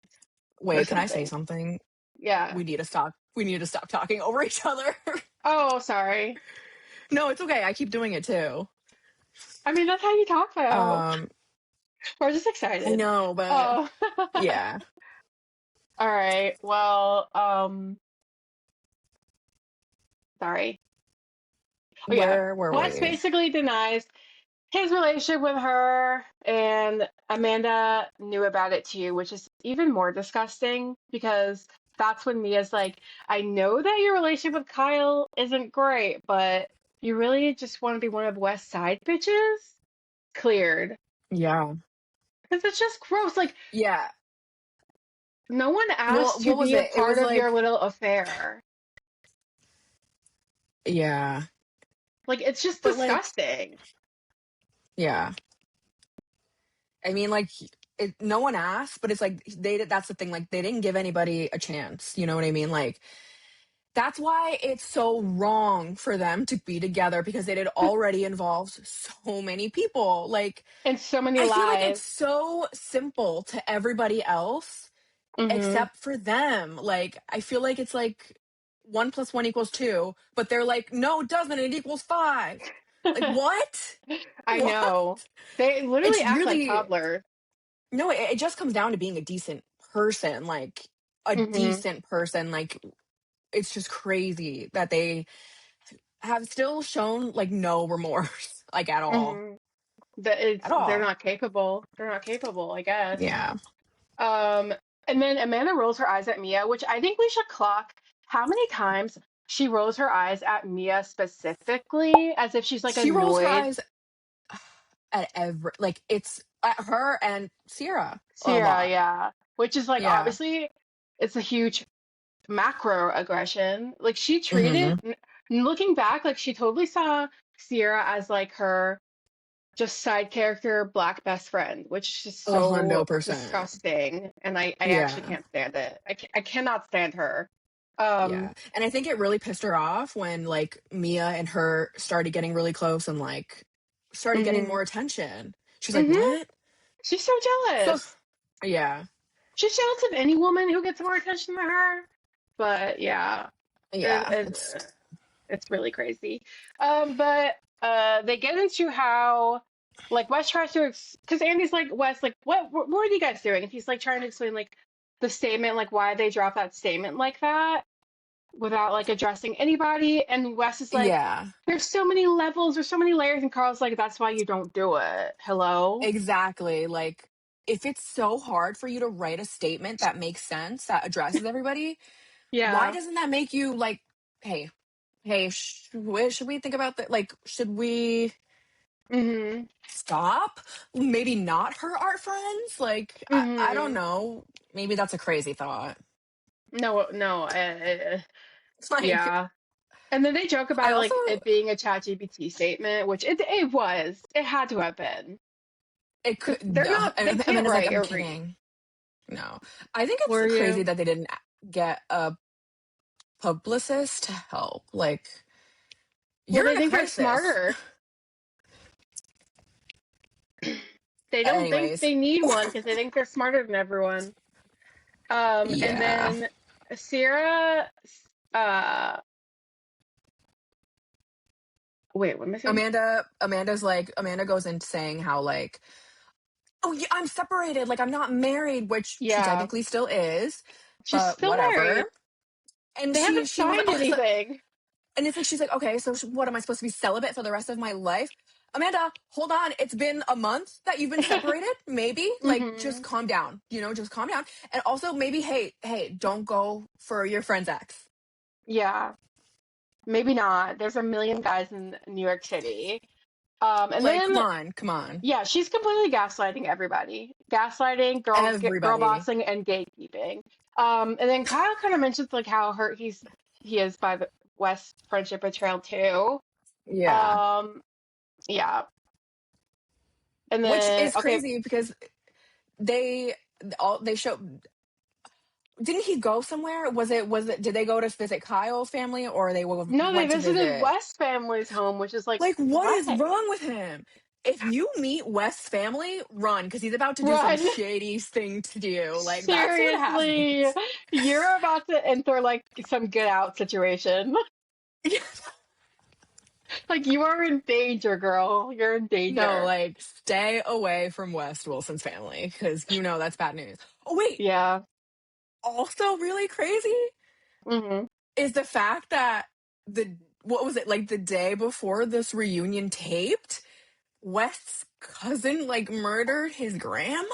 or Wait, can I say something. something? Yeah. We need to stop. We need to stop talking over each other. Oh, sorry. No, it's okay. I keep doing it too. I mean, that's how you talk though. Um, We're just I excited. know, but Oh. yeah. All right. Well, sorry. Oh yeah. Where were Wes we? basically denies his relationship with her, and Amanda knew about it too, which is even more disgusting because that's when Mia's like, I know that your relationship with Kyle isn't great, but you really just want to be one of West's side bitches? Cleared. Yeah. Because it's just gross. Like, Yeah. no one Well, asked to what was be a it? It part was of your like, little affair. yeah. Like, it's just But like, disgusting. yeah. I mean, like, no one asked, but it's like that's the thing. Like, they didn't give anybody a chance. You know what I mean? Like, that's why it's so wrong for them to be together because it had already involved so many people. Like, And so many I feel like it's lies. so simple to everybody else Mm-hmm. except for them. Like, I feel like it's like 1 + 1 = 2, but they're like, no, it doesn't. It equals 5. Like, what? I What? know. They literally It's act like really, toddlers. no, it just comes down to being a decent person. Like, a Mm-hmm. decent person. Like, it's just crazy that they have still shown like no remorse, like at all. Mm-hmm. At They're all. not capable. They're not capable, I guess. Yeah. Um, and then Amanda rolls her eyes at Mia, which I think we should clock how many times she rolls her eyes at Mia specifically, as if she's like She rolls her annoyed. eyes at every, like, it's at her and Ciara a Ciara, lot. yeah. Which is like Yeah. obviously it's a huge macro aggression. Like she treated, Mm-hmm. looking back, like she totally saw Ciara as like her just side character black best friend, which is just a so hundo percent. disgusting. And I actually Yeah. can't stand it. I cannot stand her. Yeah. And I think it really pissed her off when like Mia and her started getting really close and like started getting Hmm more attention. She's like, hmm what? She's so So, jealous. yeah. She's jealous of any woman who gets more attention than her. But yeah, it, Yeah. It's, it, it's really crazy. But they get into how like Wes tries to because Andy's like Wes like what are you guys doing? And he's like trying to explain like the statement like why they dropped that statement like that without like addressing anybody. And Wes is like, yeah. there's so many levels, there's so many layers, and Carl's like, that's why you don't do it. Hello? Exactly. Like, if it's so hard for you to write a statement that makes sense, that addresses everybody, why Yeah. doesn't that make you like, hey, hey, should we think about that? Like, should we Mm-hmm. stop? Maybe not hurt our friends? Like, I don't Mm-hmm. know. Maybe that's a crazy thought. No, no. It's like, Yeah. And then they joke I about also, like it being a ChatGPT statement, which it was. It had to have been. it Because could, they're no. not, they And can't Amanda's like, write I'm or read. kidding. No. I think it's Were crazy you? that they didn't get a publicist to help. Like, Well, you're they in a think they're crisis. smarter. They don't think Anyways, they need one because they think they're smarter than everyone. And yeah. then Sarah, uh, wait, what am I saying? Amanda's like, Amanda goes into saying how like, oh yeah, I'm separated, like I'm not married, which she Yeah, technically still is, she's but still whatever. married. And They haven't she was signed anything. and it's like she's like, okay, so what am I supposed to be celibate for the rest of my life? Amanda, hold on. It's been a month that you've been separated. Maybe like just Hmm calm down. Just calm down. And also maybe, hey, don't go for your friend's ex. Yeah, maybe not. There's a million guys in New York City. And Like, come then on, come on, yeah, she's completely gaslighting everybody. Gaslighting, girl everybody. bossing, and gatekeeping. And then Kyle kind of mentions like how hurt he is by the West friendship betrayal too. Yeah. Um, yeah. And Which then is okay, crazy because they they show, didn't he go somewhere? Was it did they go to visit Kyle's family or they no, they went to visited visit, West family's home, which is like, like, what why? is wrong with him? If you meet West's family, run, because he's about to do some Run. shady thing to you. Like, that's what Seriously, happens. you're about to enter like some get out situation. Like you are in danger, girl. You're in No, danger. like, stay away from West Wilson's family because that's bad news. Oh wait, Yeah. also really crazy hmm is the fact that the what was it, like the day before this reunion taped, West's cousin like murdered his grandma?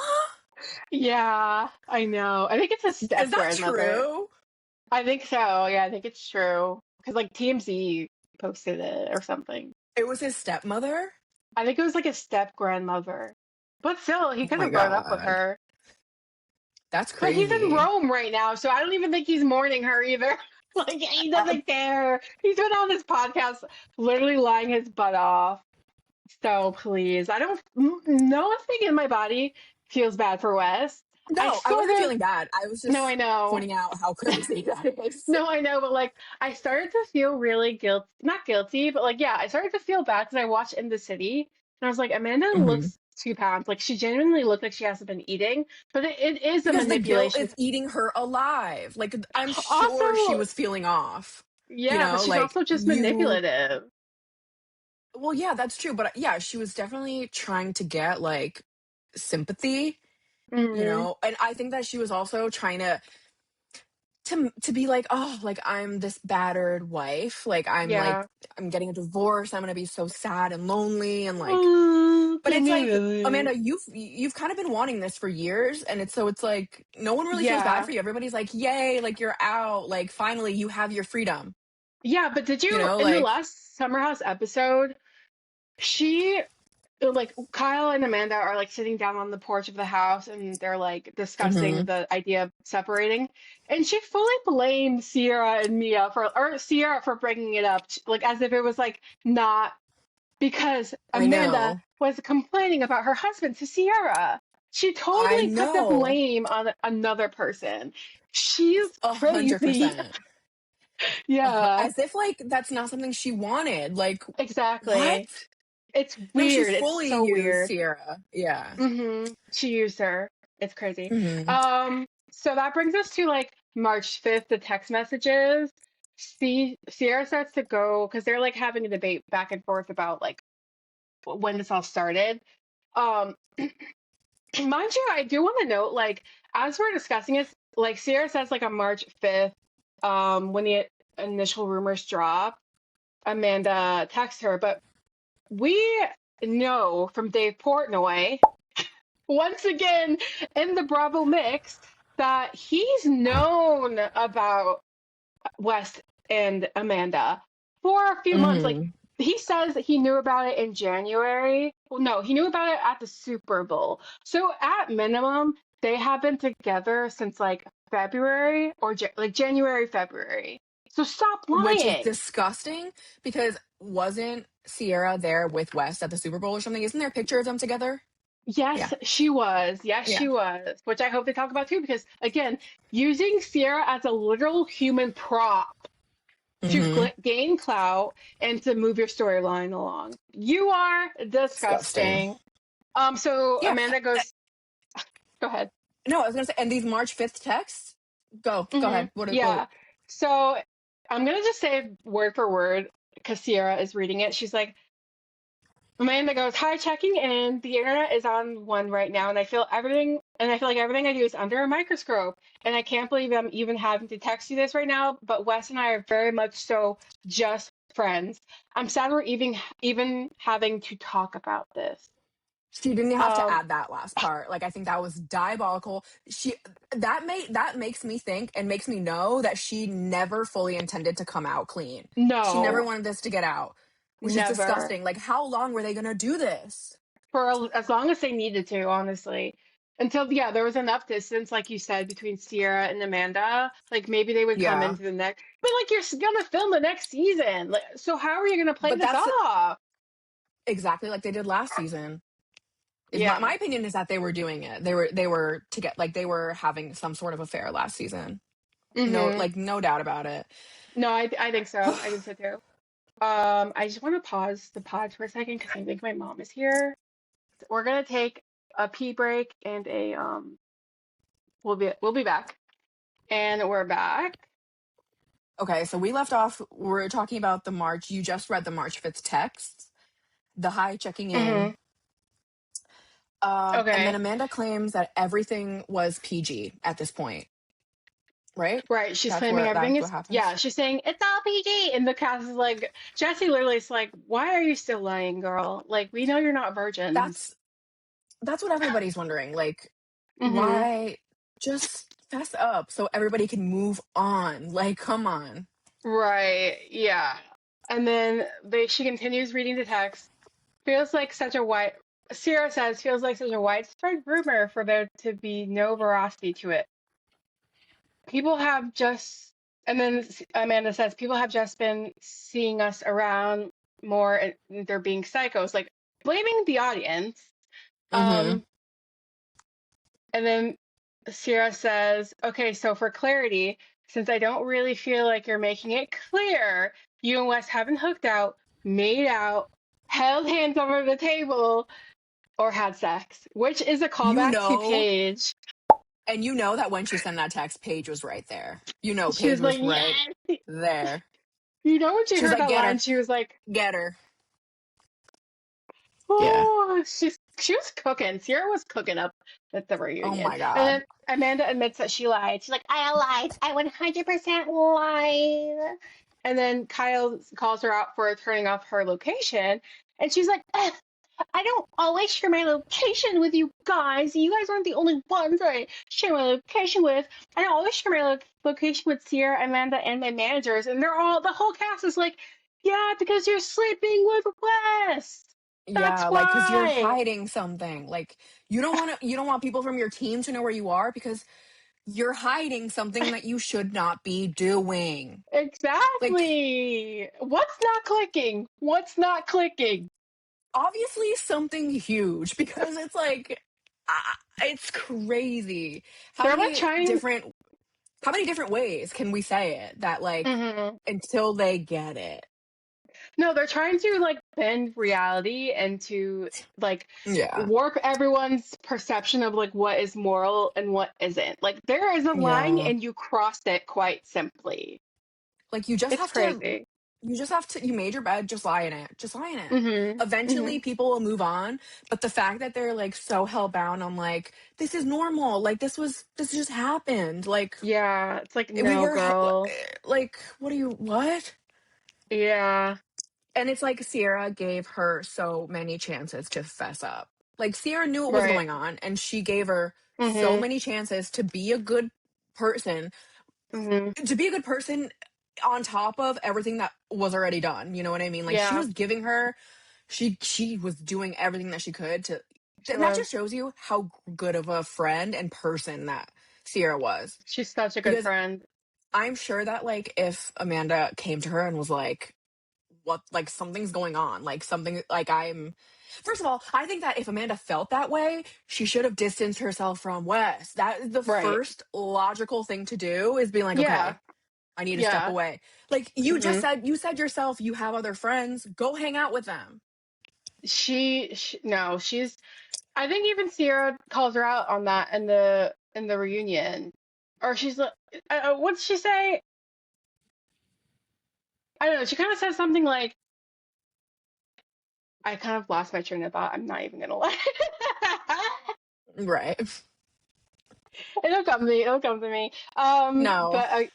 Yeah, I know. I think it's a Is step that grandmother. true? I think so. Yeah, I think it's true. Because like TMZ posted it or something. It was his stepmother? I think it was like a step grandmother. But still, he Oh could my have grown up with God. her. That's But he's in crazy. Rome right now, so I don't even think he's mourning her either. Like he Uh, doesn't care. He's been on this podcast literally lying his butt off. So please, I don't, nothing in my body feels bad for Wes. I no, I sort wasn't of, feeling bad. I was no, I just know. pointing out how crazy that is. No, I know, but like I started to feel really guilt, not guilty, but like yeah, I started to feel bad because I watched In the City and I was like, Amanda Mhm. looks 2 pounds. Like she genuinely looked like she hasn't been eating, but it is a Because the guilt manipulation. is eating her alive. Like, I'm sure she Also, was feeling off. You yeah, but know, she's like also just you. manipulative. Well, yeah, that's true. But yeah, she was definitely trying to get like sympathy, Hmm. and I think that she was also trying to be like, oh, like I'm this battered wife, like Yeah. I'm getting a divorce, I'm gonna be so sad and lonely, and like, Oh, but can it's you like, believe Amanda, you've kind of been wanting this for years, and it's like no one really feels bad Yeah. for you. Everybody's like, yay, like you're out, like finally you have your freedom, Yeah, but did you in the like, last Summer House episode, she like Kyle and Amanda are like sitting down on the porch of the house and they're like discussing hmm the idea of separating. And she fully blamed Ciara and Mia or Ciara for bringing it up, like as if it was like not because I Amanda know, was complaining about her husband to Ciara. She I totally put the know, blame on another person. She's a hundred crazy. percent. Yeah, As if like that's not something she wanted. Like, what? exactly. It's No, she weird. It's fully so used weird. Sierra. Yeah. She used her. It's crazy. hmm So that brings us to like March 5th, the text messages. Sierra starts to go because they're like having a debate back and forth about like when this all started. Um, mind you, I do want to note, like, as we're discussing it, like Sierra says like on March 5th, when the initial rumors drop, Amanda texts her, but we know from Dave Portnoy once again in the Bravo mix that he's known about West and Amanda for a few months. Like hmm he says that he knew about it in January. Well, no, he knew about it at the Super Bowl. So at minimum, they have been together since like February or like January, February. So stop Which is lying. disgusting because wasn't Sierra there with West at the Super Bowl or something? Isn't there a picture of them together? Yeah. Yes, she was. Yes, Yeah. she was. Which I hope they talk about too, because again, using Sierra as a literal human prop to hmm gain clout and to move your storyline along. You are Disgusting. disgusting. So Yeah. Amanda goes, go ahead. No, I was gonna say, and these March 5th texts. Go ahead. What? Yeah. So I'm gonna just say word for word because Sierra is reading it. She's like, Amanda goes, "Hi, checking in. The internet is on one right now, and I feel like everything I do is under a microscope. And I can't believe I'm even having to text you this right now, but Wes and I are very much so just friends. I'm sad we're even having to talk about this." She didn't have to Um, add that last part. Like I think that was diabolical. That makes me think and makes me know that she never fully intended to come out clean. She never no, wanted this to get out, which is never. disgusting. Like how long were they going to do this? For as long as they needed to, honestly. Until, yeah, there was enough distance, like you said, between Sierra and Amanda. Like maybe they would come Yeah. into the next, but like you're gonna film the next season. Like, so how are you gonna play But this that's off? exactly like they did last season. Is my Yeah. opinion is that they were doing it. They were to get like they were having some sort of affair last season. No, Mm-hmm. like no doubt about it. No, I think so. I think so too. I just want to pause the pod for a second because I think my mom is here. We're gonna take a pee break and a we'll be back. And we're back. Okay, so we left off. We're talking about the March. You just read the March 5th text, the high checking in. Mm-hmm. And then Okay. Amanda claims that everything was PG at this point. right? Right. She's claiming everything That's is, what happens. yeah, she's saying it's all PG. And the cast is like, Jesse literally is like, why are you still lying, girl? Like, we know you're not virgins. That's that's what everybody's wondering. Like, Hmm. why just fess up so everybody can move on? Like, come on. Right. Yeah. And then she continues reading the text. Feels like such a wide, Ciara says, feels like such a widespread rumor for there to be no veracity to it. People have just, and then Amanda says, people have just been seeing us around more and they're being psychos, like blaming the audience. Mm-hmm. Um, and then Ciara says, okay, so for clarity, since I don't really feel like you're making it clear, you and Wes haven't hooked out, made out, held hands over the table, or had sex, which is a You callback to know, Paige. and you know that when she sent that text, Paige was right there. You know, She Paige was like, was right yes. there. You know, when she She was heard like, that get line, her, she was like, get her. Yeah. oh, she was cooking. Ciara was cooking up at the Oh reunion. my And God. then Amanda admits that she lied. She's like, I lied. I 100% lied. And then Kyle calls her out for turning off her location. And she's like, "Ugh, I don't always share my location with you guys. You guys aren't the only ones that I share my location with. I don't always share my location with Ciara, Amanda, and my managers. And the whole cast is like, yeah, because you're sleeping with Wes. That's Yeah, like, cause you're why. hiding something. Like, you don't want people from your team to know where you are because you're hiding something that you should not be doing. Like, Exactly. What's not clicking? What's not clicking? obviously something huge because it's like, it's crazy. How They're like many trying. different, how many different ways can we say it that like Mhm. until they get it? No, they're trying to like bend reality and to like Yeah. warp everyone's perception of like what is moral and what isn't. Like there is a line Yeah. and you crossed it quite simply. Like It's crazy. you made your bed, just lie in it. Just lie in it. Mhm. Eventually Mhm. people will move on. But the fact that they're like so hell bound on like, this is normal. Like this just happened. Like Yeah, it's like we no, were girl. like, what? Yeah. And it's like Sierra gave her so many chances to fess up. Like Sierra knew what was Right. going on and she gave her so Mhm. many chances to be a good person, Mhm. on top of everything that was already done. You know what I mean? Like she Yeah, was giving her, she was doing everything that she could to, she and that was. just shows you how good of a friend and person that Sierra was. She's such a good Because friend. I'm sure that like if Amanda came to her and was like, what, like something's going on, like something, like I'm, first of all, I think that if Amanda felt that way, she should have distanced herself from Wes. That is the Right. first logical thing to do, is being like, Yeah. okay, I need to step Yeah. away. Like Hmm. you said yourself, you have other friends, go hang out with them. She no, she's I think even Sierra calls her out on that in the reunion. Or she's like what's she say? I don't know. She kind of says something like I kind of lost my train of thought. I'm not even gonna lie. Right. It'll come to me. It'll come to me. No. But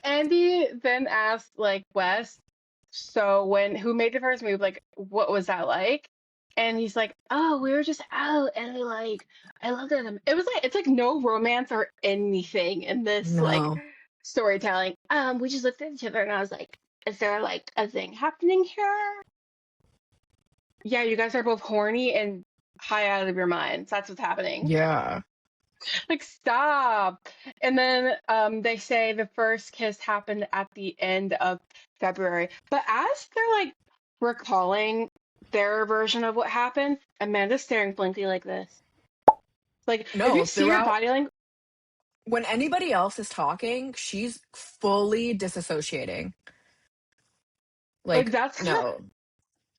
Andy then asked like Wes, so when who made the first move? Like, what was that like? And he's like, oh, we were just out, and I looked at him. It was like it's like no romance or anything in this like No. storytelling. We just looked at each other, and I was like, is there like a thing happening here? Yeah, you guys are both horny and high out of your minds. That's what's happening. Yeah. Like, stop. And then they say the first kiss happened at the end of February. But as they're like recalling their version of what happened, Amanda's staring blankly like this. Like, if No, you see her throughout, body language, when anybody else is talking, she's fully disassociating. like Like, that's no.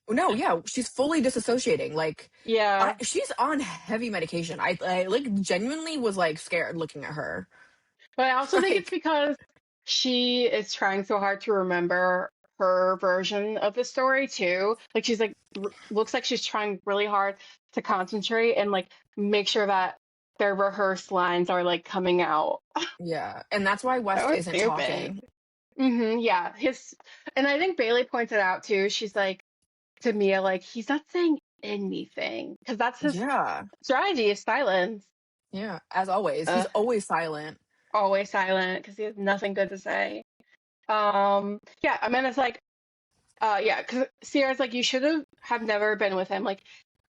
No, yeah, she's fully disassociating. Like, yeah. she's on heavy medication. I like genuinely was like scared looking at her. But I also think it's Like, because she is trying so hard to remember her version of the story too. Like she's like looks like she's trying really hard to concentrate and like make sure that their rehearsed lines are like coming out. Yeah. And that's why That West was isn't stupid. talking. Yeah, and I think Bailey pointed out too. She's like to Mia, like he's not saying anything because that's his Yeah. strategy is silence. Yeah. As always. He's Uh, always silent. always silent because he has nothing good to say. Yeah, Amanda's like, yeah, because Sierra's like, you should have never been with him. Like,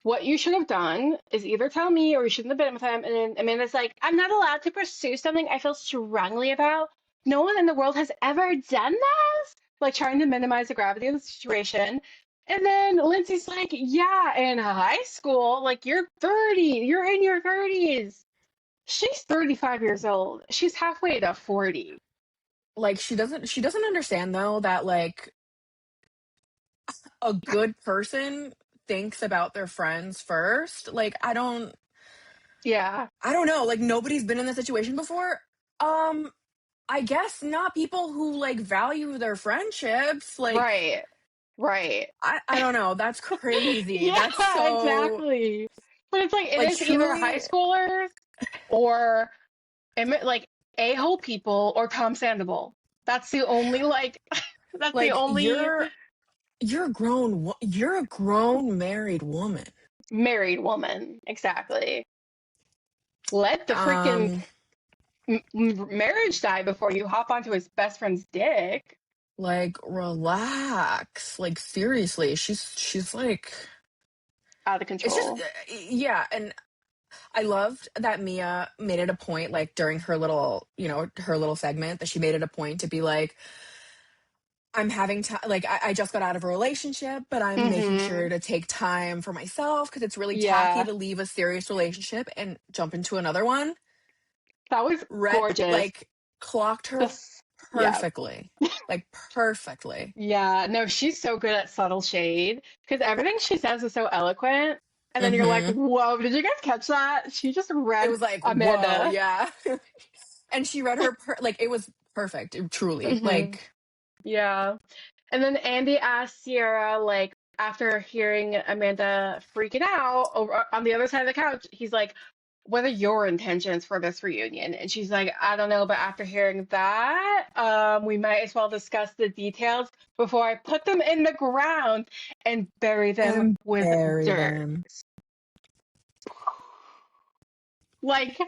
what you should have done is either tell me or you shouldn't have been with him. And then Amanda's like, I'm not allowed to pursue something I feel strongly about. No one in the world has ever done this. Like, trying to minimize the gravity of the situation. And then Lindsay's like, yeah, in high school, like, you're 30, you're in your 30s. She's 35 years old. She's halfway to 40. Like she doesn't understand though that like a good person thinks about their friends first. Like Yeah, I don't know, like nobody's been in this situation before. I guess not people who like value their friendships. Like right, right. I don't know. That's crazy. Yeah, That's so exactly. But it's like it like is either truly high schoolers or like a-hole people or Tom Sandoval. That's the only like that's the like only you're a grown married woman. married woman. Exactly. Let the freaking Um marriage die before you hop onto his best friend's dick. like relax. Like seriously, she's like Out of it's just control. yeah, and I loved that Mia made it a point, like during her little, her little segment, that she made it a point to be like, I'm having time, like, I just got out of a relationship, but I'm making Mm-hmm. sure to take time for myself because it's really tacky Yeah, to leave a serious relationship and jump into another one. that was Read, gorgeous. like, clocked her This, yeah. perfectly. Like, perfectly. Yeah, no, she's so good at subtle shade because everything she says is so eloquent. And then you're like, Hmm. whoa, did you guys catch that? She just It read was like, whoa, Amanda. yeah. And she read her, like, it was perfect, truly. Hmm. Like, Yeah. And then Andy asked Sierra, like, after hearing Amanda freaking out over on the other side of the couch, he's like, what are your intentions for this reunion? And she's like, I don't know, but after hearing that, we might as well discuss the details before I put them in the ground and bury them and with bury dirt. them. Like,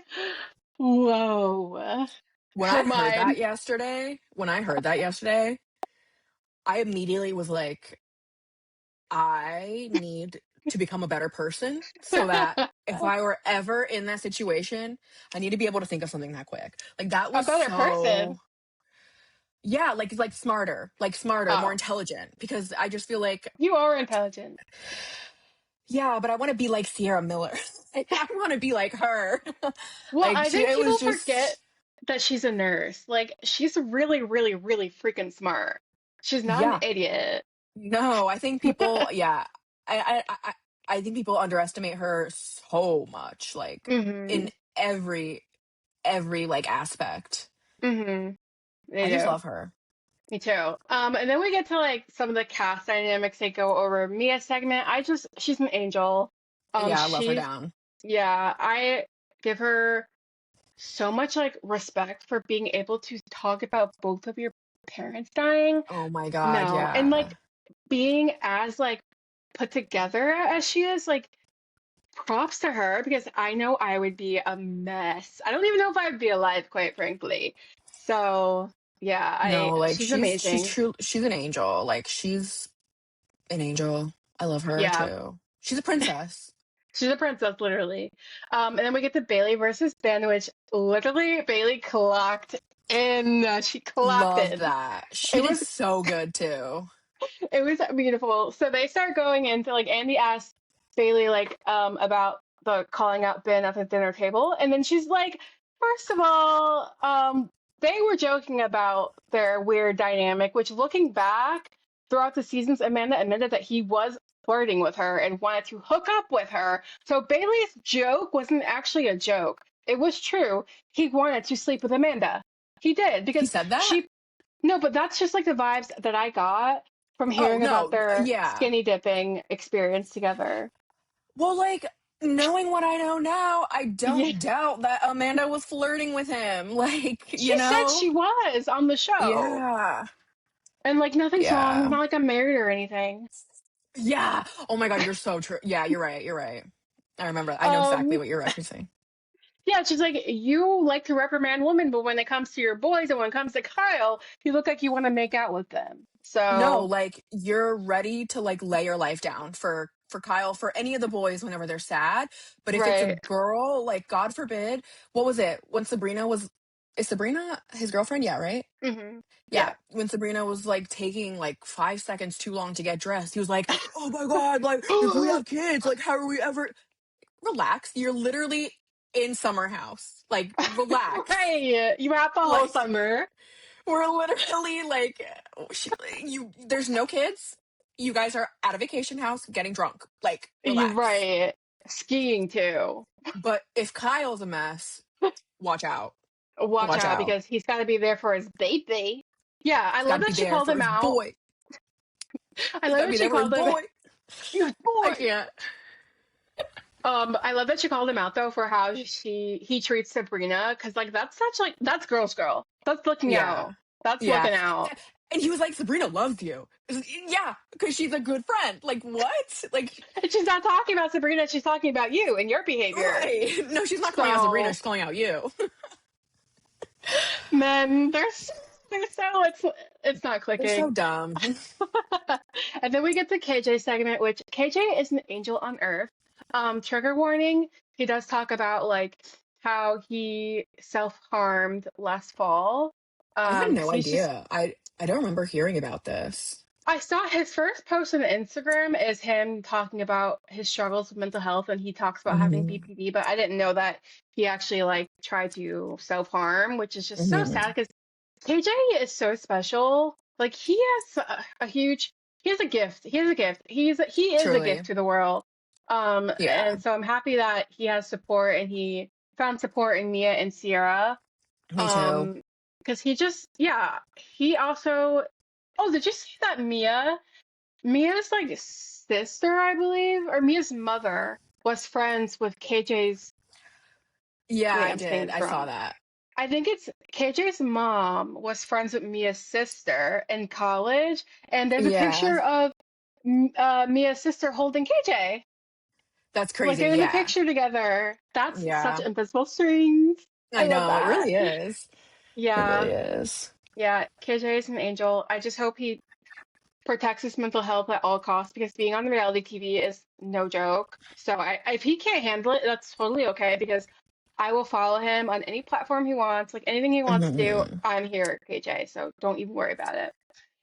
whoa. When Her I heard that mind. yesterday, when I heard that yesterday, I immediately was like, I need to become a better person so that if I were ever in that situation, I need to be able to think of something that quick. Like that A was better so person. yeah, like smarter, more Oh, intelligent because I just feel like you are intelligent. yeah, but I want to be like Sierra Miller. Like, I want to be like her. Well, Like I think it was people forget just that she's a nurse. Like, she's really, really, really freaking smart. She's not an yeah. idiot. No, I think people, yeah, I think people underestimate her so much, like Hmm. in every like aspect. Hmm. They I just do. love her. Me too. And then we get to like some of the cast dynamics they go over. Mia's segment, she's an angel. Yeah, I love her She's, down. yeah, I give her so much like respect for being able to talk about both of your parents dying. Oh my God, No, and yeah. like being as like put together as she is, like props to her because I know I would be a mess. I don't even know if I would be alive, quite frankly. So yeah, I No, like she's she's amazing. true. She's an angel. Like she's an angel. I love her Yeah, too. She's a princess. she's a princess, literally. And then we get to Bailey versus Ben, which literally Bailey clocked in. She clocked Loved in. that. She It did was so good too. It was beautiful. So they start going into like Andy asks Bailey like about the calling out Ben at the dinner table, and then she's like, first of all, they were joking about their weird dynamic, which looking back throughout the seasons, Amanda admitted that he was flirting with her and wanted to hook up with her. So Bailey's joke wasn't actually a joke. It was true. He wanted to sleep with Amanda. He did He because said that? she no, but that's just like the vibes that I got from Oh hearing about no. their Yeah. skinny dipping experience together. Well, like knowing what I know now, I Yeah. don't doubt that Amanda was flirting with him. Like, She said she was on the show. Yeah. And like nothing's wrong. It's Yeah. not like I'm married or anything. Yeah. Oh my God, you're so true. Yeah, you're right. You're right. I remember. I know exactly Um, what you're referencing. yeah, she's like, you like to reprimand women, but when it comes to your boys and when it comes to Kyle, you look like you want to make out with them. No, So, like you're ready to like lay your life down for Kyle, for any of the boys whenever they're sad. But if it's a right. girl, like God forbid, what was it? When Sabrina was is Sabrina his girlfriend? Yeah, right? Yeah. Yeah. When Sabrina was like taking like 5 seconds too long to get dressed, he was like, "Oh my God, like if we have kids, like how are we ever?" Relax. You're literally in summer house. Like relax. Right. You have the whole Like summer. we're literally like you. There's no kids. You guys are at a vacation house getting drunk. Like You relax. right. Skiing too. But if Kyle's a mess, watch out. Watch Watch out out. because he's got to be there for his baby. Yeah, I He's got love to be that she there called for him his out. boy. I He's love got to that be she there for his called him. boy. Your I boy. can't. I love that she called him out though for how he treats Sabrina because like that's such like that's girl. That's looking Yeah. out. That's Yeah. looking out. And he was like, Sabrina loves you. Yeah, because she's a good friend. Like, what? Like, And she's not talking about Sabrina. She's talking about you and your behavior. right. No, she's not calling out Sabrina. So She's calling out you. men, there's so it's not They're so clicking. dumb. And then we get the KJ segment, which KJ is an angel on earth. Trigger warning, he does talk about like how he self-harmed last fall. I had no 'Cause he's just idea. I don't remember hearing about this. I saw his first post on Instagram is him talking about his struggles with mental health and he talks about having Hmm. BPD, but I didn't know that he actually like tried to self-harm, which is just so Hmm. sad because KJ is so special. Like he has a huge he has a gift. He has a gift. He is a Truly. gift to the world. Yeah. And so I'm happy that he has support and he found support in Mia and Ciara. Me too. Um, because he just yeah, he also oh, did you see that Mia's like sister, I believe, or Mia's mother was friends with KJ's. Yeah, Wait, I I'm saying did. this I saw wrong. that. I think it's KJ's mom was friends with Mia's sister in college, and there's a Yeah. picture of Mia's sister holding KJ. That's Like crazy. they're in a Yeah. picture together. That's such Yeah. invisible strings. I I love know. It that. really is. It Yeah, really is. yeah. KJ is an angel. I just hope he protects his mental health at all costs because being on reality TV is no joke. So if he can't handle it, that's totally okay because I will follow him on any platform he wants, like anything he wants to do. Hmm. I'm here, KJ. So don't even worry about it.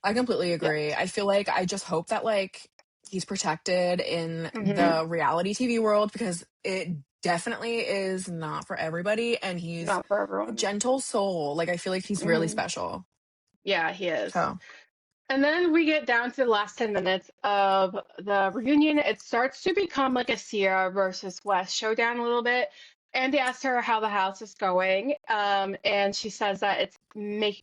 I completely Yeah. agree. I feel like I just hope that like he's protected in Hmm. the reality TV world because it definitely is not for everybody and he's Not for a everyone. gentle soul. Like I feel like he's really Hmm. special. Yeah, he is. So, And then we get down to the last 10 minutes of the reunion. It starts to become like a Sierra versus West showdown a little bit. Andy asks her how the house is going, and she says that it's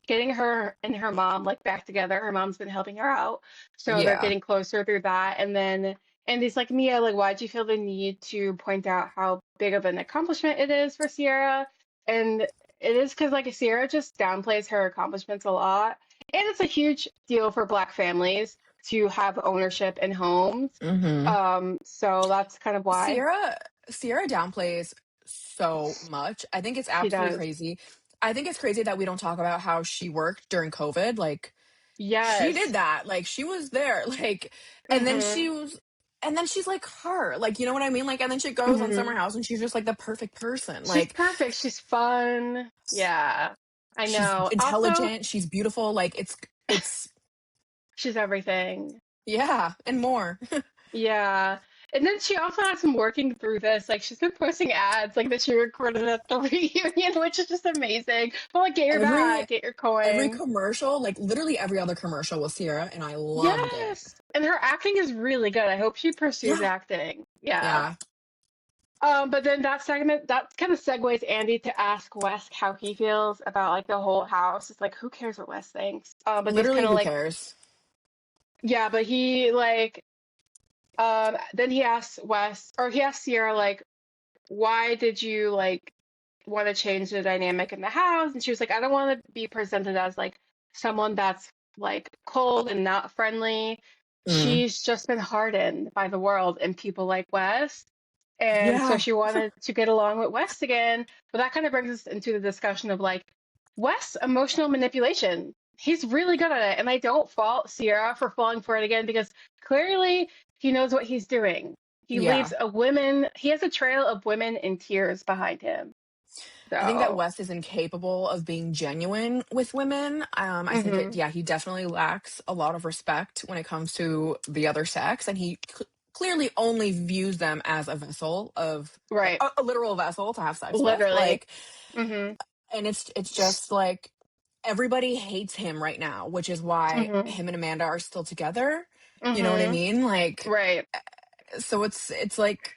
getting her and her mom like back together. Her mom's been helping her out, so they're yeah. getting closer through that. And then Andy's like, Mia, like, why'd you feel the need to point out how big of an accomplishment it is for Sierra? And it is because like Sierra just downplays her accomplishments a lot and it's a huge deal for Black families to have ownership in homes. Hmm. So that's kind of why Sierra Sierra downplays so much. I think it's she absolutely does. crazy. I think it's crazy that we don't talk about how she worked during COVID. Like she did Yes. that. Like she was there. Like and then Hmm. she's like her. Like you know what I mean? Like and then she goes on Summer Hmm. House and she's just like the perfect person. She's Like perfect. She's fun. Yeah, I she's know. Also, intelligent, she's beautiful. Like it's she's everything. yeah, and more. Yeah. And then she also has been working through this. Like she's been posting ads like that she recorded at the reunion, which is just amazing. But like get your every bag, get your every coin. commercial, like literally every other commercial was Sierra and I loved it. Yes. And her acting is really good. I hope she pursues Yeah. acting. Yeah. Yeah. But then that segment that kind of segues Andy to ask Wes how he feels about like the whole house. It's like who cares what Wes thinks? But he's kind Literally of who like cares? yeah, but he like Then he asks Ciara, like, why did you like want to change the dynamic in the house? And she was like, I don't want to be presented as like someone that's like cold and not friendly. Mm. She's just been hardened by the world and people like Wes. And so Yeah. she wanted to get along with Wes again. But that kind of brings us into the discussion of like Wes' emotional manipulation. He's really good at it. And I don't fault Ciara for falling for it again because clearly he knows what he's doing. Yeah. He has a trail of women in tears behind him. I think that So, Wes is incapable of being genuine with women. I think that, hmm yeah, he definitely lacks a lot of respect when it comes to the other sex. And he clearly only views them as a vessel of, like, right, a literal vessel to have sex with. literally. Like, hmm and it's just like everybody hates him right now, which is why hmm him and Amanda are still together. You know what I hmm mean? Like, Right. so it's like,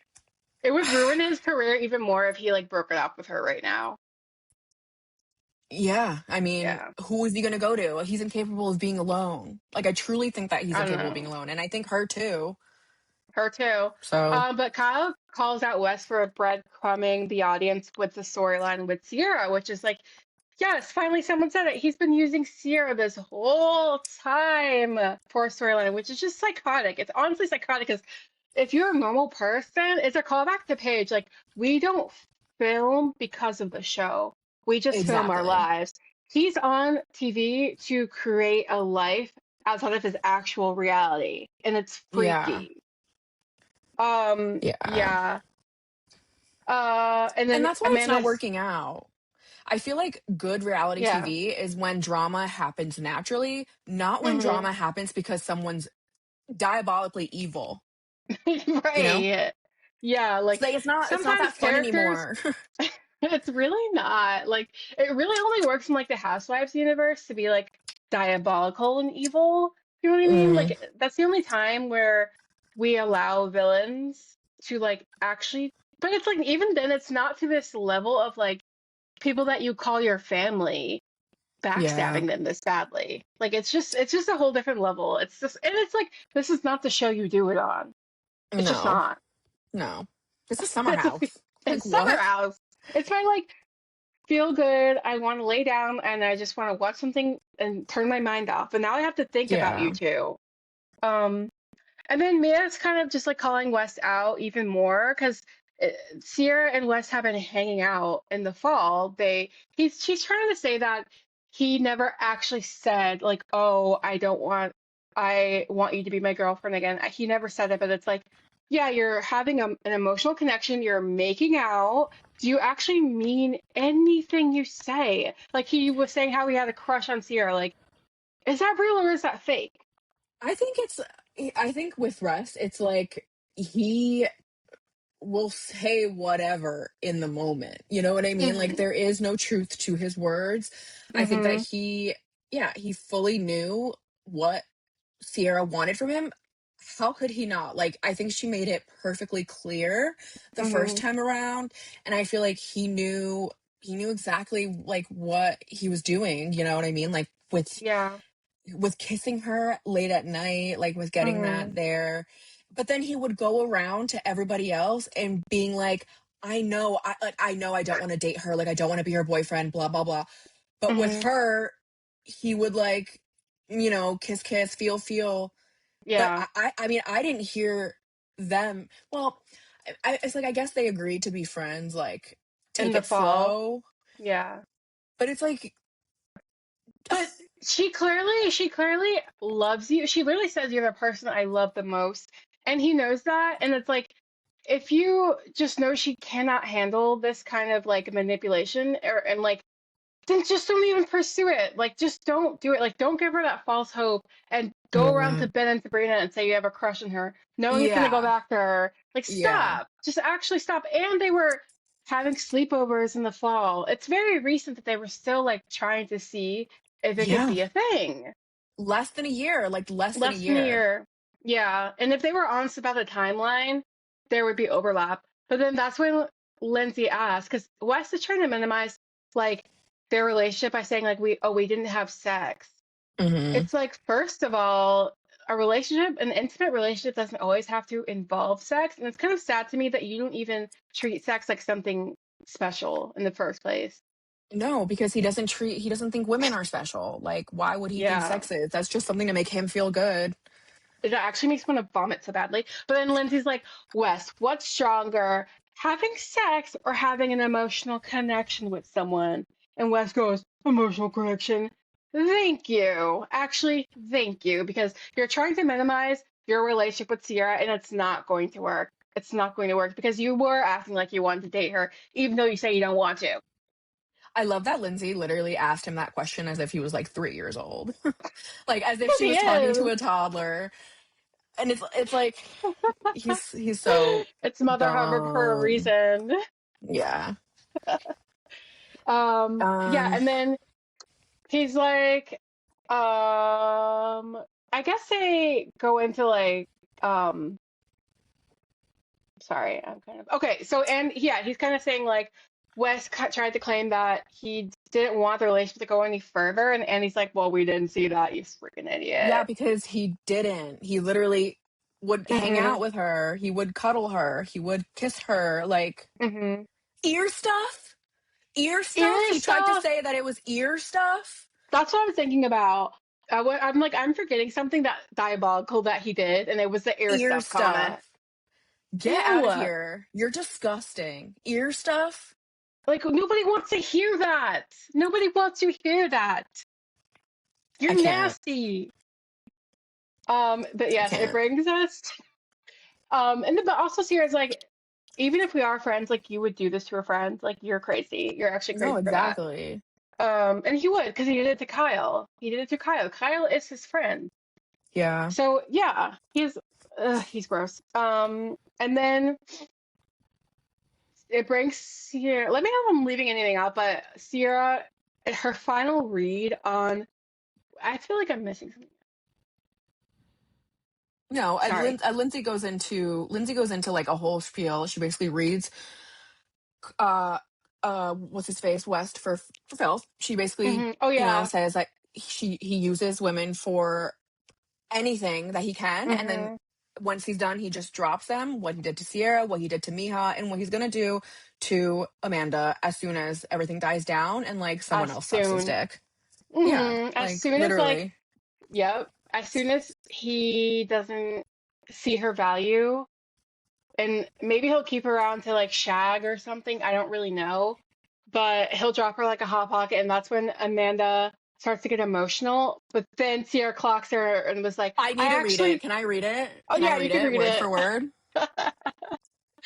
It would ruin his career even more if he like broke it up with her right now. yeah, I mean, Yeah. who is he going to go to? He's incapable of being alone. Like, I truly think that he's I don't incapable of being know. alone. And I think her too. Her too. So, But Kyle calls out Wes for breadcrumbing the audience with the storyline with Sierra, which is like, yes, finally someone said it. He's been using Sierra this whole time for a storyline, which is just psychotic. It's honestly psychotic because if you're a normal person, it's a callback to Paige. Like, we don't film because of the show. We just film our exactly. lives. He's on TV to create a life outside of his actual reality, and it's Yeah. freaky. Yeah. Yeah. And And then that's why it's not Amanda's, working out. I feel like good reality yeah. TV is when drama happens naturally, not when hmm drama happens because someone's diabolically evil, you know? Right. Yeah, It's like like it's not sometimes that fun characters, anymore. it's really not. Like it really only works in like the Housewives universe to be like diabolical and evil. You know what I mean? Mm, Like that's the only time where we allow villains to like actually, but it's like even then it's not to this level of like people that you call your family yeah. backstabbing them this badly. Like it's just a whole different level. It's just and it's like this is not the show you do it on. It's just No. not. No. This is Summer It's a, House. Like it's Summer what? House. It's my like feel good. I want to lay down and I just want to watch something and turn my mind off. But now I have to think about you Yeah. two. Um, and then Mia's kind of just like calling Wes out even more because Sierra and Wes have been hanging out in the fall. She's trying to say that he never actually said like, "Oh, I want you to be my girlfriend again." He never said it, but it's like, yeah, you're having an emotional connection. You're making out. Do you actually mean anything you say? Like he was saying how he had a crush on Sierra. Like, is that real or is that fake? I think it's I think with Russ, it's like he will say whatever in the moment. You know what I mean? Like hmm there is no truth to his words. I think that hmm he fully knew what Sierra wanted from him. How could he not? Like, I think she made it perfectly clear the first hmm time around. And I feel like he knew exactly like what he was doing. You know what I mean? Like Yeah. with kissing her late at night, like with getting hmm that there. But then he would go around to everybody else and being like, I know I don't want to date her, like I don't want to be her boyfriend, blah blah blah. But with hmm her, he would like, kiss, feel. But Yeah. I mean, I didn't hear them. Well, it's like I guess they agreed to be friends, like In take the it fall. slow. Yeah. But it's like, But she clearly loves you. She literally says you're the person I love the most. And he knows that. And it's like, if you just know she cannot handle this kind of like manipulation and like then just don't even pursue it. Like, just don't do it. Like, don't give her that false hope and go around to mm, Ben and Sabrina and say you have a crush on her, knowing it's gonna go yeah, back to her. Like, yeah, stop. Just actually stop. And they were having sleepovers in the fall. It's very recent that they were still like trying to see if it could yeah. be a thing. Less than a year, like less than a Less than a year. year. Yeah. And if they were honest about the timeline, there would be overlap. But then that's when Lindsay asked, because Wes is trying to minimize like their relationship by saying like we didn't have sex. Hmm. It's like first of all, a relationship, an intimate relationship doesn't always have to involve sex. And it's kind of sad to me that you don't even treat sex like something special in the first place. No, because he doesn't think women are special. Like, why would he think Yeah. sex is? That's just something to make him feel good. It actually makes me want to vomit so badly. But then Lindsay's like, Wes, what's stronger, having sex or having an emotional connection with someone? And Wes goes, emotional connection. Thank you. Actually, thank you. Because you're trying to minimize your relationship with Ciara and it's not going to work. It's not going to work because you were acting like you wanted to date her, even though you say you don't want to. I love that Lindsay literally asked him that question as if he was like 3 years old. Like as if Because she he was talking to is. a toddler. And it's like he's so It's Mother Hubbard for a dumb. reason. Yeah. Yeah, Um and then he's like, I guess they go into like, um, sorry, I'm kind of okay. So, and yeah, he's kind of saying like, tried to claim that he didn't want the relationship to go any further, and Andy's like, well, we didn't see that, you freaking yeah, idiot. because he didn't. He literally would hang Hmm. out with her. He would cuddle her. He would kiss her. Like Hmm. ear stuff? Ear stuff? Ear He tried to stuff. say that it was ear stuff. That's what I was thinking about. I'm like, I'm forgetting something that diabolical that he did, and it was the ear Ear stuff comment. stuff. Get out of Ew. here. You're disgusting. Ear stuff? Like nobody wants to hear that. Nobody wants to hear that. I You're can't. nasty. But I yes, it can't. brings us. And then, but also Sierra's like, even if we are friends, like you would do this to a friend, like you're crazy. You're actually No, crazy for that. exactly. And he would, because he did it to Kyle. He did it to Kyle. Kyle is his friend. Yeah. So yeah, he's gross. And then it brings Sierra. Let me know if I'm leaving anything out, but Sierra, her final read on. I feel like I'm missing something. No, Sorry. Lindsay goes into like a whole spiel. She basically reads uh what's his face West for Phil. She basically, Oh yeah. says that he uses women for anything that he can, and then Hmm. once he's done, he just drops them. What he did to Sierra, what he did to Miha, and what he's gonna do to Amanda as soon as everything dies down and like someone As else sucks his soon. dick. Yeah, As like soon as like, literally. yep. As soon as he doesn't see her value, and maybe he'll keep her around to like shag or something. I don't really know, but he'll drop her like a hot pocket, and that's when Amanda starts to get emotional. But then Sierra clocks her and was like, I need "I to read it. actually, Can I read it? oh Can I yeah, you read can it read word it." for word?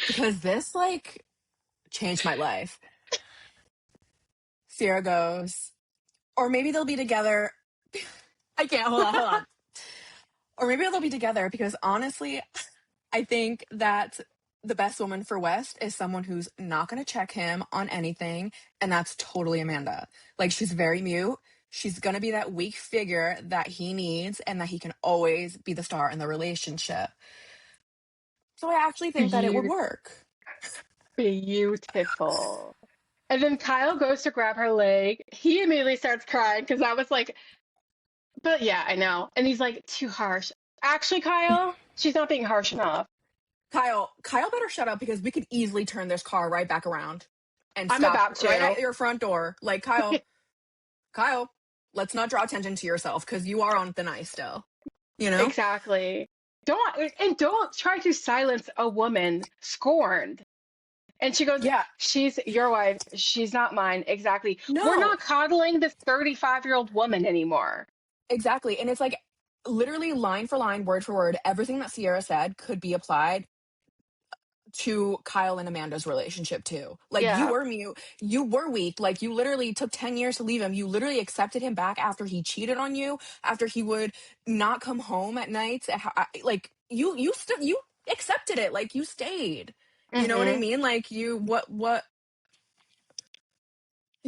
Because this like changed my life. Sierra goes, or maybe they'll be together. I can't. Hold on. Or maybe they'll be together because honestly, I think that the best woman for West is someone who's not going to check him on anything. And that's totally Amanda. Like, she's very mute. She's going to be that weak figure that he needs and that he can always be the star in the relationship. So I actually think that it would Beautiful. work. Beautiful. And then Kyle goes to grab her leg. He immediately starts crying because I was like, but yeah, I know. And he's like, too harsh. Actually, Kyle, she's not being harsh enough. Kyle better shut up because we could easily turn this car right back around and I'm stop about right to. at your front door. Like, Kyle, let's not draw attention to yourself because you are on thin ice still, you know? Exactly. Don't try to silence a woman scorned. And she goes, Yeah, she's your wife. She's not mine. Exactly. We're no, not coddling this 35-year-old woman anymore. exactly. And it's like literally line for line, word for word, everything that Sierra said could be applied to Kyle and Amanda's relationship too. Like, you Yeah. were mute, you were weak, like you literally took 10 years to leave him. You literally accepted him back after he cheated on you, after he would not come home at nights. Like you accepted it, like you stayed. You know what I Hmm. mean? Like you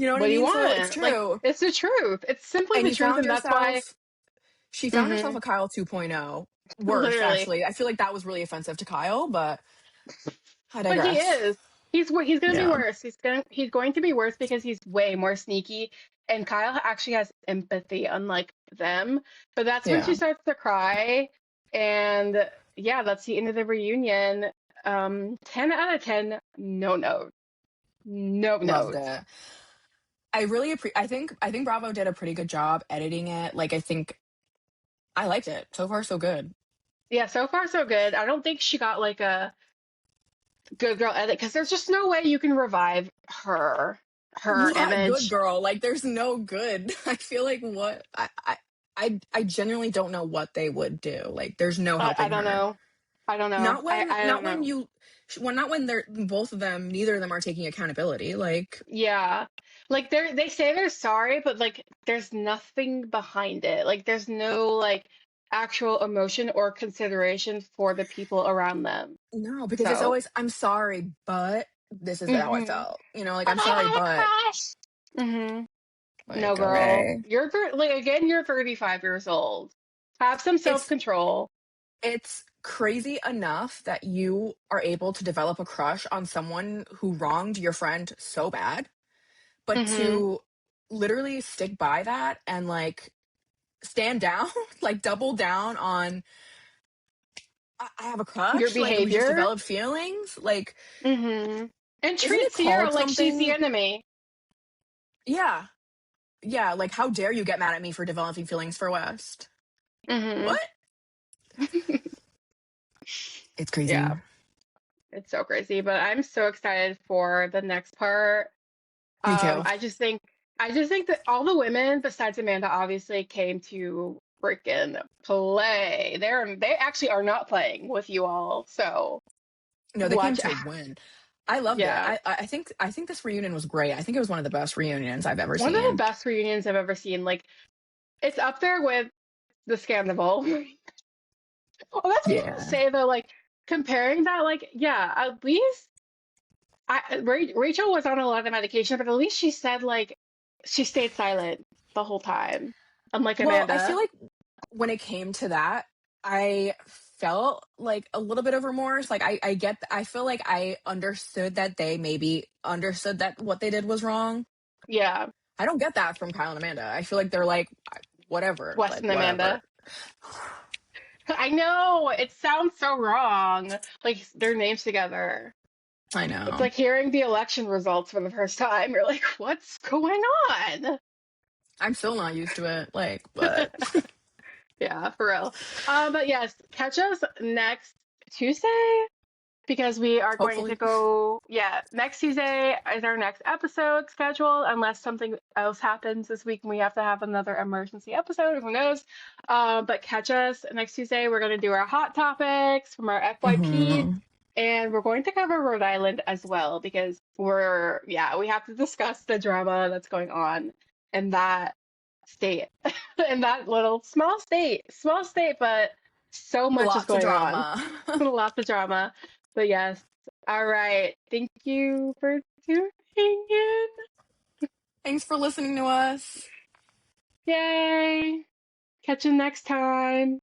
know what I What do you mean? So it's want? Like, true. it's the truth. It's simply And the truth. And that's why, she found herself hmm a Kyle 2.0. Worse, literally. actually. I feel like that was really offensive to Kyle, but I But he digress. is. He's going to be Yeah. worse. He's going to be worse because he's way more sneaky. And Kyle actually has empathy, unlike them. But that's when she Yeah. starts to cry. And yeah, that's the end of the reunion. 10 out of 10, no notes. No Loved notes. it. I really I think Bravo did a pretty good job editing it. Like I think I liked it. So far so good. Yeah, so far so good. I don't think she got like a good girl edit because there's just no way you can revive her What good image. girl? Like there's no good. I feel like what I genuinely don't know what they would do. Like there's no I helping don't her. know. I don't know. Not when I not don't when know. you when not when they're both of them, neither of them are taking accountability. Like Yeah. Like they say they're sorry, but like there's nothing behind it. Like there's no like actual emotion or consideration for the people around them. no, because it's So, always I'm sorry, but this is how I mm-hmm. felt. You know, like But I'm I sorry, had a but crush. Mm-hmm. No, like girl. okay. Like again, you're 35 years old. Have some It's self-control. it's crazy enough that you are able to develop a crush on someone who wronged your friend so bad, but Mm-hmm. to literally stick by that and like stand down, like double down on I have a Your crush, like we just behavior. developed feelings. Like, Mm-hmm. And isn't treat it Ciara called like she's the something? enemy. Yeah. Yeah. Like, how dare you get mad at me for developing feelings for West? Mm-hmm. What? It's crazy. Yeah, it's so crazy. But I'm so excited for the next part. Me too. I just think that all the women besides Amanda obviously came to freaking play. They actually are not playing with you all. So No, they came watch to out. win. I loved it. Yeah. I think this reunion was great. I think it was one of the best reunions I've ever One of the seen. best reunions I've ever seen. Like it's up there with the Scandal. Well, that's what I was gonna Yeah. say though, like comparing that, like, yeah, at least Rachel was on a lot of medication, but at least she said like she stayed silent the whole time. Unlike Well, I feel Amanda. like when it came to that, I felt like a little bit of remorse. Like I feel like I understood that they maybe understood that what they did was wrong. Yeah, I don't get that from Kyle and Amanda. I feel like they're like, whatever, Wes like and whatever. Amanda. I know, it sounds so wrong. Like their names together. I It's know. like hearing the election results for the first time. You're like, what's going on? I'm still not used to it. Like, but Yeah, for real. But yes, catch us next Tuesday because we are going to hopefully. go. Yeah, next Tuesday is our next episode scheduled, unless something else happens this week and we have to have another emergency episode. Who knows? But catch us next Tuesday. We're going to do our hot topics from our FYP, Hmm. and we're going to cover Rhode Island as well because yeah, we have to discuss the drama that's going on in that state, in that little small state, but so much is Lots of going on. drama. Lots of drama. But yes. All right. Thank you for tuning in. Thanks for listening to us. Yay. Catch you next time.